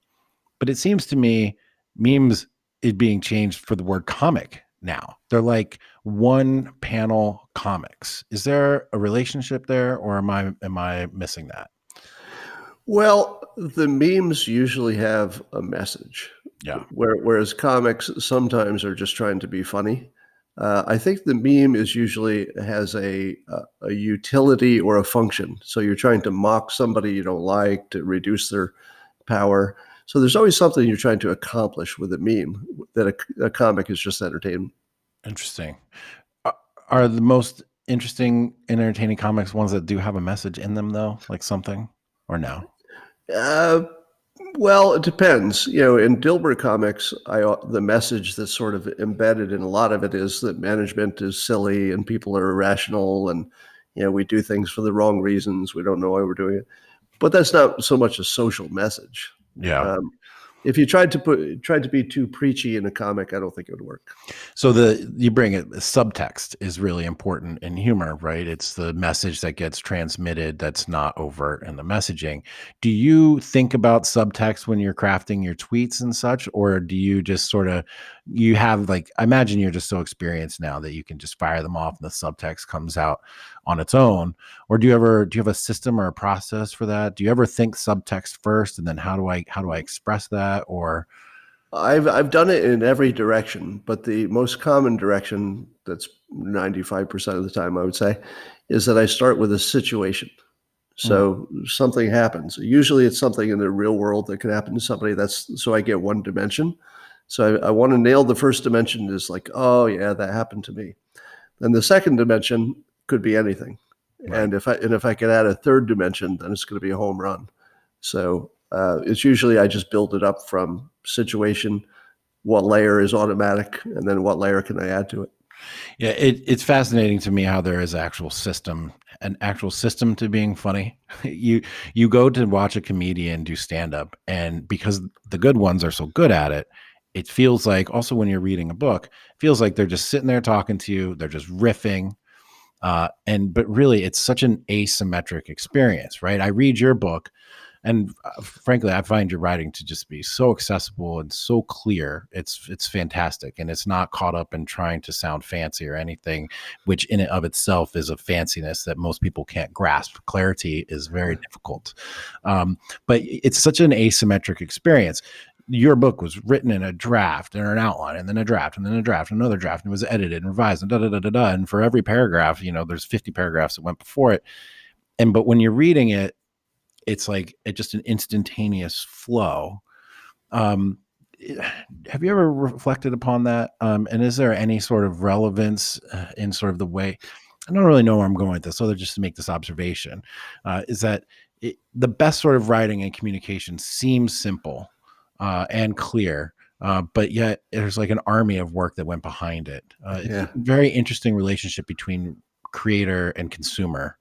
but it seems to me memes is being changed for the word comic now. They're like one panel comics. Is there a relationship there, or am I missing that? Well, the memes usually have a message. Yeah. Whereas comics sometimes are just trying to be funny. I think the meme usually has a utility or a function. So you're trying to mock somebody you don't like, to reduce their power. So there's always something you're trying to accomplish with a meme, that a comic is just entertainment. Interesting. Are the most interesting and entertaining comics ones that do have a message in them, though, like something, or no? Well, it depends. In Dilbert comics, the message that's sort of embedded in a lot of it is that management is silly and people are irrational, and we do things for the wrong reasons. We don't know why we're doing it. But that's not so much a social message. Yeah. If you tried to be too preachy in a comic, I don't think it would work. So you bring it, the subtext is really important in humor, right? It's the message that gets transmitted that's not overt in the messaging. Do you think about subtext when you're crafting your tweets and such, or do you just sort of, you have like, I imagine you're just so experienced now that you can just fire them off and the subtext comes out on its own? Or do you have a system or a process for that? Do you ever think subtext first and then how do I express that? Or I've done it in every direction, but the most common direction, that's 95% of the time, I would say, is that I start with a situation. So something happens. Usually it's something in the real world that could happen to somebody. So I get one dimension. So I want to nail the first dimension, is like, oh yeah, that happened to me. Then the second dimension could be anything. Right. And if I could add a third dimension, then it's going to be a home run. So it's usually I just build it up from situation, what layer is automatic, and then what layer can I add to it. Yeah, it's fascinating to me how there is an actual system to being funny. You go to watch a comedian do stand-up, and because the good ones are so good at it, it feels like, also when you're reading a book, it feels like they're just sitting there talking to you, they're just riffing. But really it's such an asymmetric experience, right? I read your book, and frankly, I find your writing to just be so accessible and so clear. It's fantastic. And it's not caught up in trying to sound fancy or anything, which in and of itself is a fanciness that most people can't grasp. Clarity is very difficult. But it's such an asymmetric experience. Your book was written in a draft and an outline, and then a draft, and then a draft, and another draft, and it was edited and revised, and da. And for every paragraph, there's 50 paragraphs that went before it. But when you're reading it, it's like just an instantaneous flow. Have you ever reflected upon that? And is there any sort of relevance in sort of the way, I don't really know where I'm going with this, other just to make this observation, is that the best sort of writing and communication seems simple and clear, but yet there's like an army of work that went behind it. It's a very interesting relationship between creator and consumer.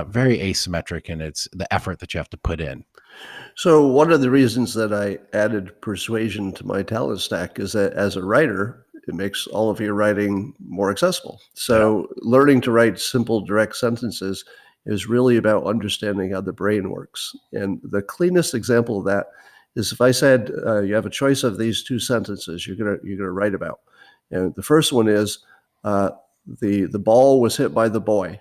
very asymmetric in its the effort that you have to put in. So one of the reasons that I added persuasion to my talent stack is that as a writer, it makes all of your writing more accessible. So learning to write simple, direct sentences is really about understanding how the brain works. And the cleanest example of that is if I said you have a choice of these two sentences you're gonna write about, and the first one is the ball was hit by the boy,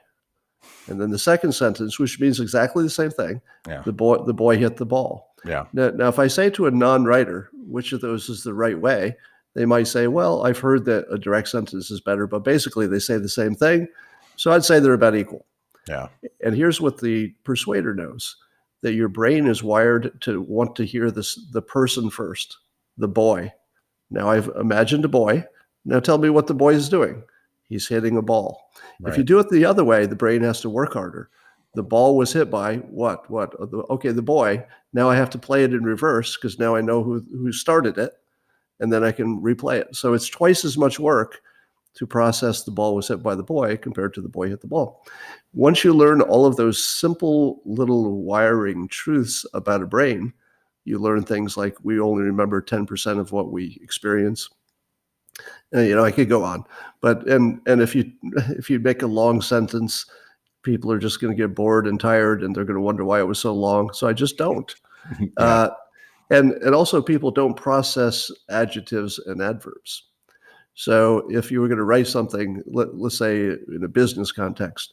and then the second sentence, which means exactly the same thing, Yeah. the boy hit the ball. Yeah. Now, if I say to a non-writer which of those is the right way, they might say, well, I've heard that a direct sentence is better, but basically they say the same thing. So I'd say they're about equal. Yeah. And here's what the persuader knows, that your brain is wired to want to hear the person first, the boy. Now I've imagined a boy. Now tell me what the boy is doing. He's hitting a ball. Right. If you do it the other way, the brain has to work harder. The ball was hit by what? Okay, the boy. Now I have to play it in reverse because now I know who started it, and then I can replay it. So it's twice as much work to process the ball was hit by the boy compared to the boy hit the ball. Once you learn all of those simple little wiring truths about a brain, you learn things like we only remember 10% of what we experience. I could go on, but and if you make a long sentence, people are just going to get bored and tired, and they're going to wonder why it was so long. So I just don't. Yeah. And also people don't process adjectives and adverbs. So if you were going to write something, let's say in a business context,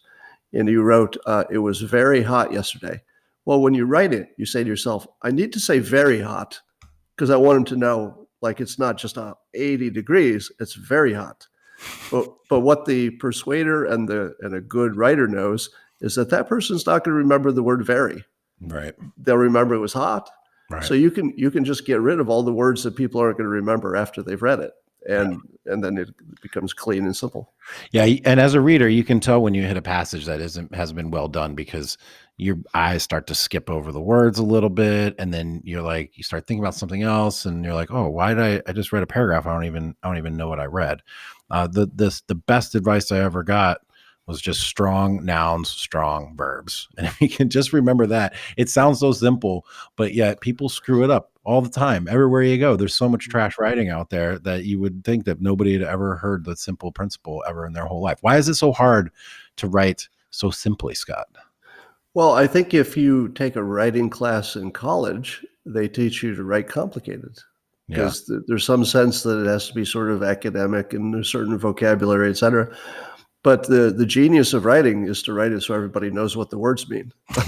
and you wrote, it was very hot yesterday. Well, when you write it, you say to yourself, I need to say very hot because I want them to know, like, it's not just 80 degrees, it's very hot. But what the persuader and a good writer knows is that person's not going to remember the word very. Right. They'll remember it was hot. Right. So you can just get rid of all the words that people aren't going to remember after they've read it. And then it becomes clean and simple. Yeah, and as a reader, you can tell when you hit a passage that hasn't been well done because your eyes start to skip over the words a little bit, and then you start thinking about something else, and you're like, oh, why did I just read a paragraph? I don't even know what I read. The best advice I ever got was just strong nouns, strong verbs. And if you can just remember that, it sounds so simple, but yet people screw it up all the time. Everywhere you go, there's so much trash writing out there that you would think that nobody had ever heard the simple principle ever in their whole life. Why is it so hard to write so simply, Scott? Well, I think if you take a writing class in college, they teach you to write complicated. Because there's some sense that it has to be sort of academic and a certain vocabulary, et cetera. But the genius of writing is to write it so everybody knows what the words mean. But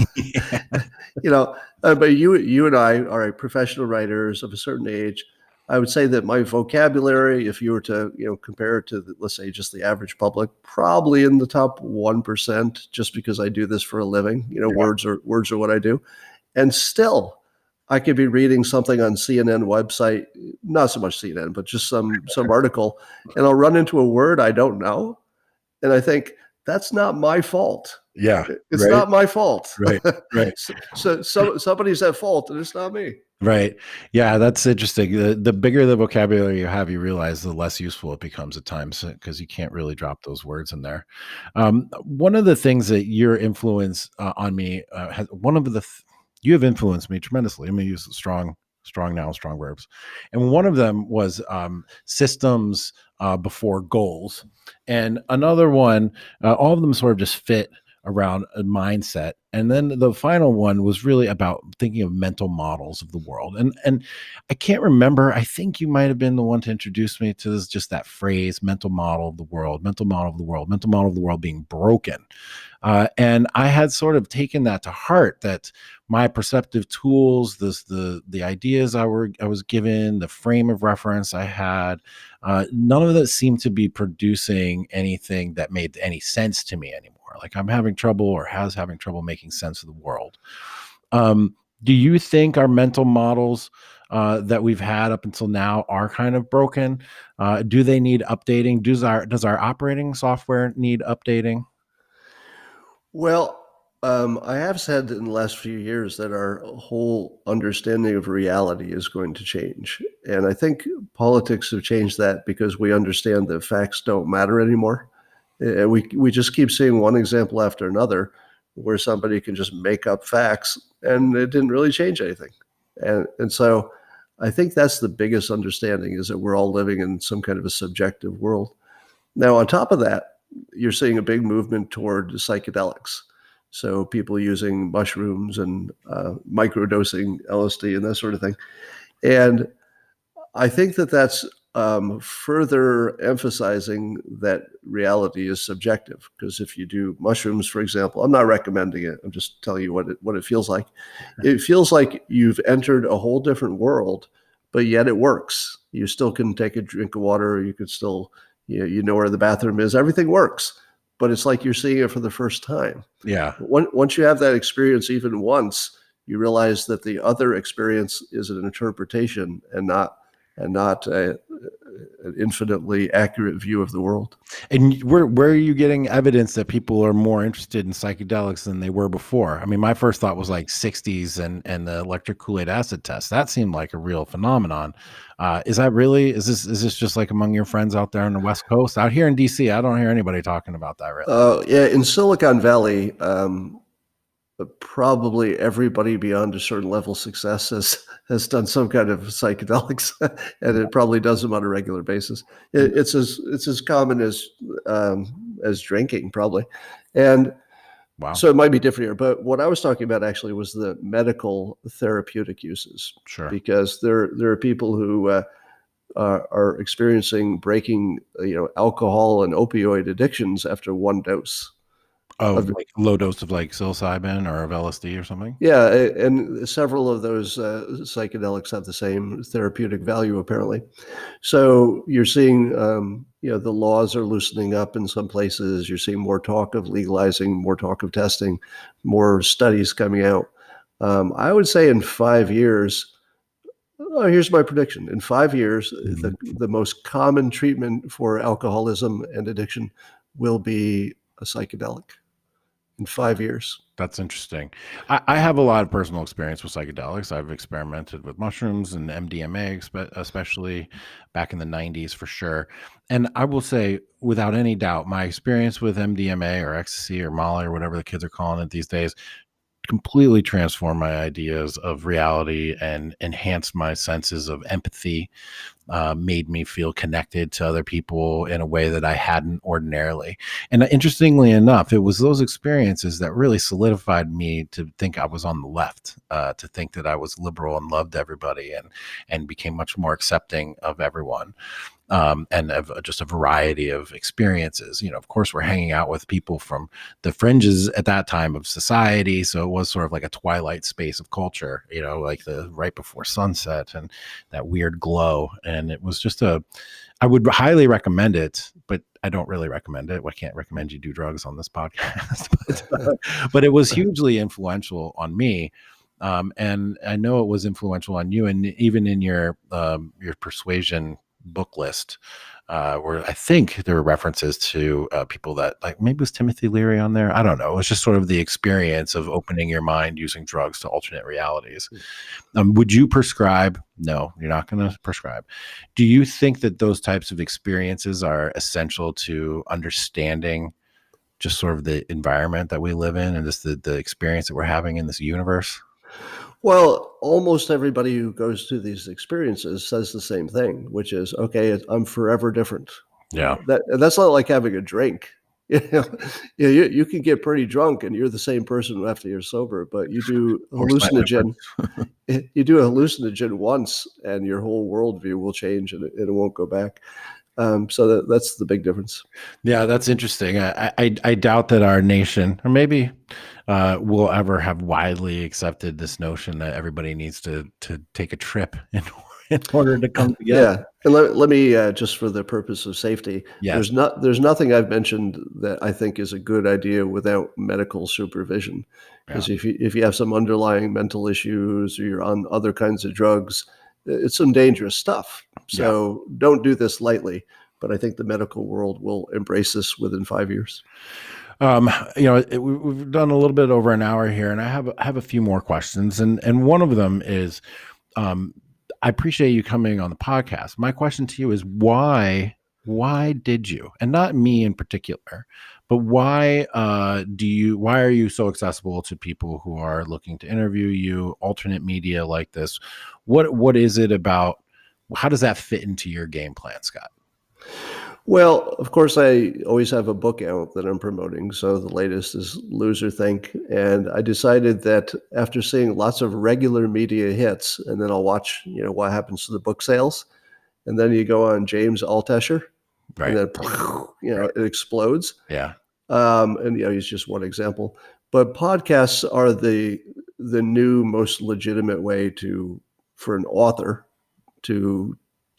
you and I are professional writers of a certain age. I would say that my vocabulary, if you were to compare it to let's say just the average public, probably in the top 1%, just because I do this for a living. Words are what I do, and still I could be reading something on CNN website, not so much CNN, but just some article, and I'll run into a word I don't know. And I think that's not my fault. Yeah. It's not my fault. Right. Right. So somebody's at fault and it's not me. Right. Yeah, that's interesting. The bigger the vocabulary you have, you realize the less useful it becomes at times because you can't really drop those words in there. One of the things that your influence on me you have influenced me tremendously. I'm going to use strong nouns, strong verbs. And one of them was systems before goals. And another one, all of them sort of just fit around a mindset. And then the final one was really about thinking of mental models of the world. And I can't remember, I think you might have been the one to introduce me to this, just that phrase, mental model of the world, mental model of the world, mental model of the world being broken. And I had sort of taken that to heart, that my perceptive tools, the ideas I was given, the frame of reference I had, none of that seemed to be producing anything that made any sense to me anymore. Like I'm having trouble or having trouble making sense of the world. Do you think our mental models that we've had up until now are kind of broken? Do they need updating? Does our operating software need updating? Well, I have said in the last few years that our whole understanding of reality is going to change. And I think politics have changed that because we understand that facts don't matter anymore. We just keep seeing one example after another where somebody can just make up facts and it didn't really change anything. And so I think that's the biggest understanding, is that we're all living in some kind of a subjective world. Now, on top of that, you're seeing a big movement toward psychedelics. So people using mushrooms and microdosing LSD and that sort of thing. And I think that that's further emphasizing that reality is subjective. Because if you do mushrooms, for example, I'm not recommending it. I'm just telling you what it feels like. It feels like you've entered a whole different world, but yet it works. You still can take a drink of water. You could still, you know where the bathroom is. Everything works, but it's like you're seeing it for the first time. Yeah. Once you have that experience even once, you realize that the other experience is an interpretation and not an infinitely accurate view of the world. And where are you getting evidence that people are more interested in psychedelics than they were before? I mean, my first thought was like 60s and the electric Kool-Aid acid test. That seemed like a real phenomenon. Is this just like among your friends out there on the West Coast? Out here in DC, I don't hear anybody talking about that really. Yeah, in Silicon Valley, probably everybody beyond a certain level of success has done some kind of psychedelics, and it probably does them on a regular basis. It's as common as drinking, probably, and Wow. so it might be different here. But what I was talking about actually was the medical therapeutic uses, Sure. because there are people who are experiencing breaking, alcohol and opioid addictions after one dose. Oh, like low dose of like psilocybin or of LSD or something? Yeah, and several of those psychedelics have the same therapeutic value, apparently. So you're seeing, the laws are loosening up in some places. You're seeing more talk of legalizing, more talk of testing, more studies coming out. I would say in 5 years, here's my prediction. In 5 years, the most common treatment for alcoholism and addiction will be a psychedelic. In 5 years. That's interesting. I have a lot of personal experience with psychedelics. I've experimented with mushrooms and MDMA, especially back in the 90s for sure. And I will say, without any doubt, my experience with MDMA or ecstasy or Molly or whatever the kids are calling it these days completely transformed my ideas of reality and enhanced my senses of empathy, made me feel connected to other people in a way that I hadn't ordinarily. And interestingly enough, it was those experiences that really solidified me to think I was on the left, to think that I was liberal and loved everybody and became much more accepting of everyone. And of just a variety of experiences. Of course, we're hanging out with people from the fringes at that time of society. So it was sort of like a twilight space of culture, like the right before sunset and that weird glow. And it was just I would highly recommend it, but I don't really recommend it. I can't recommend you do drugs on this podcast, but it was hugely influential on me. And I know it was influential on you, and even in your persuasion book list, where I think there were references to people that, like, maybe it was Timothy Leary on there. I don't know. It was just sort of the experience of opening your mind using drugs to alternate realities. Would you prescribe? No, you're not going to prescribe. Do you think that those types of experiences are essential to understanding just sort of the environment that we live in and just the experience that we're having in this universe? Well, almost everybody who goes through these experiences says the same thing, which is, okay, I'm forever different. Yeah. That's not like having a drink. You can get pretty drunk and you're the same person after you're sober, but you do hallucinogen. You do a hallucinogen once and your whole worldview will change and it won't go back. So that's the big difference. Yeah, that's interesting. I doubt that our nation, or maybe will ever have widely accepted this notion that everybody needs to take a trip in order to come together. Yeah, and let me just for the purpose of safety, Yes. there's nothing I've mentioned that I think is a good idea without medical supervision. Because Yeah. if you have some underlying mental issues or you're on other kinds of drugs, it's some dangerous stuff. So don't do this lightly. But I think the medical world will embrace this within 5 years. We've done a little bit over an hour here, and I have a few more questions, and one of them is, I appreciate you coming on the podcast. My question to you is why did you, and not me in particular, But why are you so accessible to people who are looking to interview you, alternate media like this? What is it about? How does that fit into your game plan, Scott? Well, of course, I always have a book out that I'm promoting. So the latest is LOSERTHINK. And I decided that after seeing lots of regular media hits, and then I'll watch, what happens to the book sales. And then you go on James Altucher, and Right. then, Right. it explodes. Yeah. And, he's just one example. But podcasts are the new most legitimate way for an author to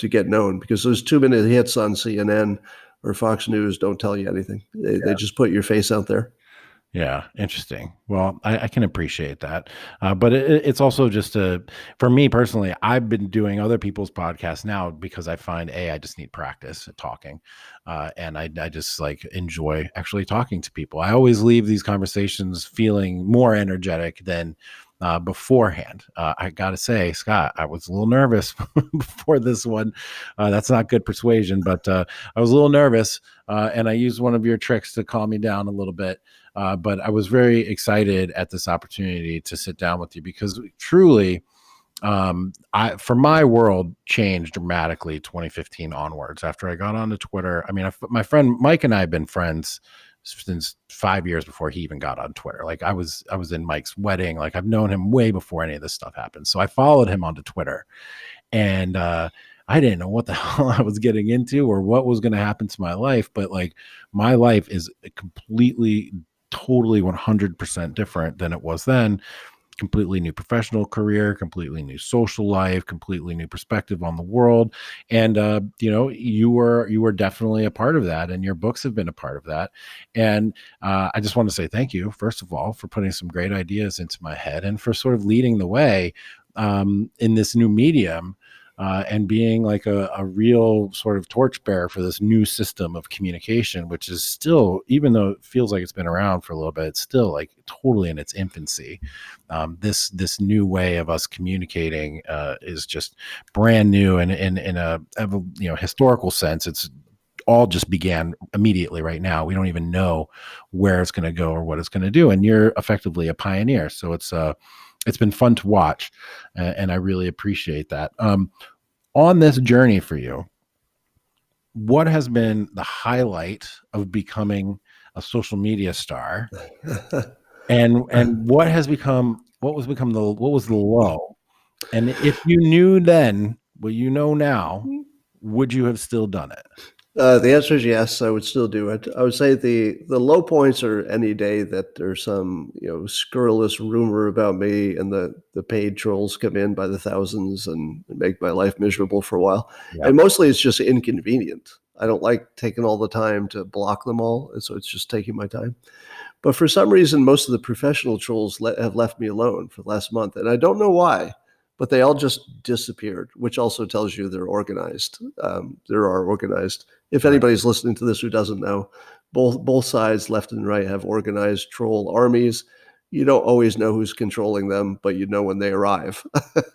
get known, because those 2-minute hits on CNN or Fox News don't tell you anything. They just put your face out there. Yeah, interesting. Well, I can appreciate that, but it's also just for me personally. I've been doing other people's podcasts now because I find I just need practice at talking, and I just like enjoy actually talking to people. I always leave these conversations feeling more energetic than beforehand. I gotta say, Scott, I was a little nervous before this one. That's not good persuasion, but I was a little nervous, and I used one of your tricks to calm me down a little bit. But I was very excited at this opportunity to sit down with you because truly, for my world changed dramatically 2015 onwards after I got onto Twitter. I mean, my friend Mike and I have been friends since 5 years before he even got on Twitter. Like I was in Mike's wedding. Like I've known him way before any of this stuff happened. So I followed him onto Twitter, and I didn't know what the hell I was getting into or what was going to happen to my life. But like my life is completely, totally 100% different than it was then. Completely new professional career, completely new social life, completely new perspective on the world. And you were definitely a part of that, and your books have been a part of that. And I just want to say thank you, first of all, for putting some great ideas into my head and for sort of leading the way in this new medium, and being like a real sort of torchbearer for this new system of communication, which is still, even though it feels like it's been around for a little bit, it's still like totally in its infancy. This new way of us communicating is just brand new, and in a historical sense, it's all just began immediately right now. We don't even know where it's going to go or what it's going to do, and you're effectively a pioneer. So it's been fun to watch, and I really appreciate that. On this journey for you, what has been the highlight of becoming a social media star, and what was the low? And if you knew then what you know now, would you have still done it? The answer is yes. I would still do it. I would say the low points are any day that there's some scurrilous rumor about me, and the paid trolls come in by the thousands and make my life miserable for a while. Yeah. And mostly it's just inconvenient. I don't like taking all the time to block them all, and so it's just taking my time. But for some reason, most of the professional trolls have left me alone for the last month, and I don't know why. But they all just disappeared, which also tells you they're organized. They are organized. If Right. anybody's listening to this who doesn't know, both sides, left and right, have organized troll armies. You don't always know who's controlling them, but you know when they arrive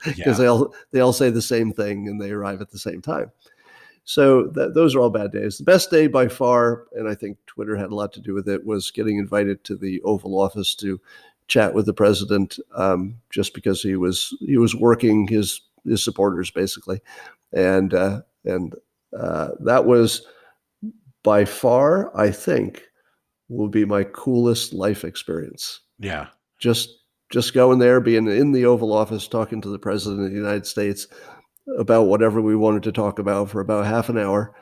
because Yeah. they all say the same thing and they arrive at the same time. So those are all bad days. The best day by far, and I think Twitter had a lot to do with it, was getting invited to the Oval Office to chat with the president, just because he was working his supporters basically, and that was by far, I think, will be my coolest life experience. Yeah. Just just going there, being in the Oval Office, talking to the president of the United States about whatever we wanted to talk about for about half an hour.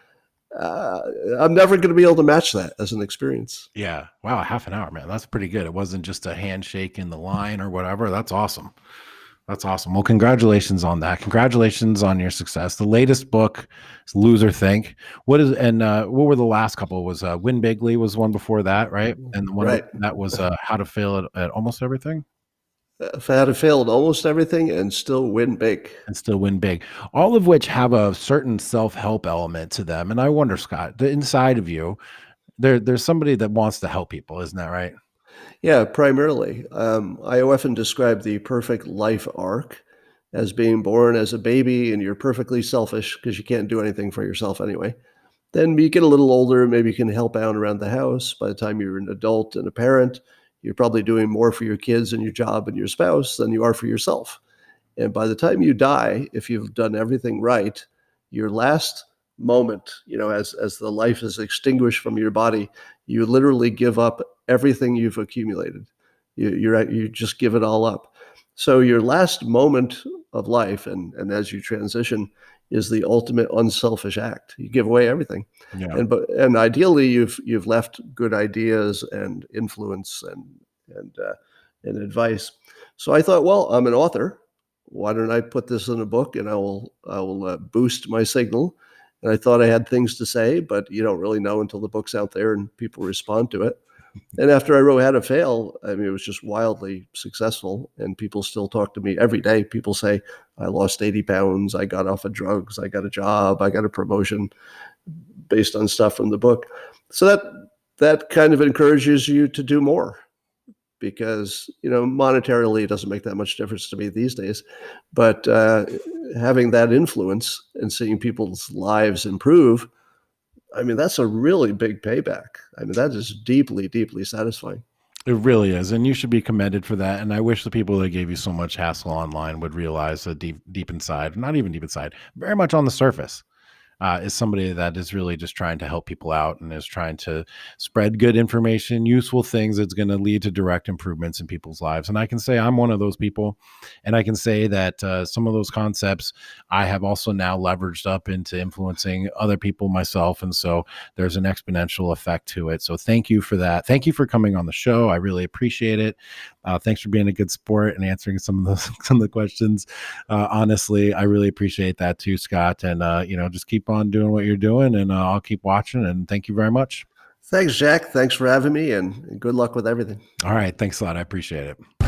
Uh, I'm never going to be able to match that as an experience. Yeah. Wow. Half an hour, man. That's pretty good. It wasn't just a handshake in the line or whatever. That's awesome. That's awesome. Well, congratulations on that. Congratulations on your success. The latest book is Loser Think. What were the last couple? Was Win Bigly was one before that, right? And the one Right. before that was How to Fail at Almost Everything If I had failed almost everything and still win big. and Still Win Big. All of which have a certain self-help element to them. And I wonder, Scott, the inside of you, there's somebody that wants to help people, isn't that right? Yeah, primarily. I often describe the perfect life arc as being born as a baby and you're perfectly selfish because you can't do anything for yourself anyway. Then you get a little older, maybe you can help out around the house. By the time you're an adult and a parent, you're probably doing more for your kids and your job and your spouse than you are for yourself. And by the time you die, if you've done everything right, your last moment, as the life is extinguished from your body, you literally give up everything you've accumulated. You just give it all up. So your last moment of life, and as you transition, is the ultimate unselfish act. You give away everything, Yeah. and ideally you've left good ideas and influence and advice. So I thought, well, I'm an author. Why don't I put this in a book, and I will boost my signal. And I thought I had things to say, but you don't really know until the book's out there and people respond to it. And after I wrote How to Fail, I mean, it was just wildly successful. And people still talk to me every day. People say, I lost 80 pounds. I got off of drugs. I got a job. I got a promotion based on stuff from the book. So that kind of encourages you to do more, because, monetarily, it doesn't make that much difference to me these days. But having that influence and seeing people's lives improve, I mean, that's a really big payback. I mean, that is deeply, deeply satisfying. It really is, and you should be commended for that. And I wish the people that gave you so much hassle online would realize that deep inside, not even deep inside, very much on the surface, is somebody that is really just trying to help people out and is trying to spread good information, useful things that's going to lead to direct improvements in people's lives. And I can say I'm one of those people. And I can say that some of those concepts I have also now leveraged up into influencing other people myself. And so there's an exponential effect to it. So thank you for that. Thank you for coming on the show. I really appreciate it. Thanks for being a good sport and answering some of the questions. Honestly, I really appreciate that too, Scott. And just keep on doing what you're doing, and I'll keep watching. And thank you very much. Thanks, Jack. Thanks for having me, and good luck with everything. All right, thanks a lot. I appreciate it.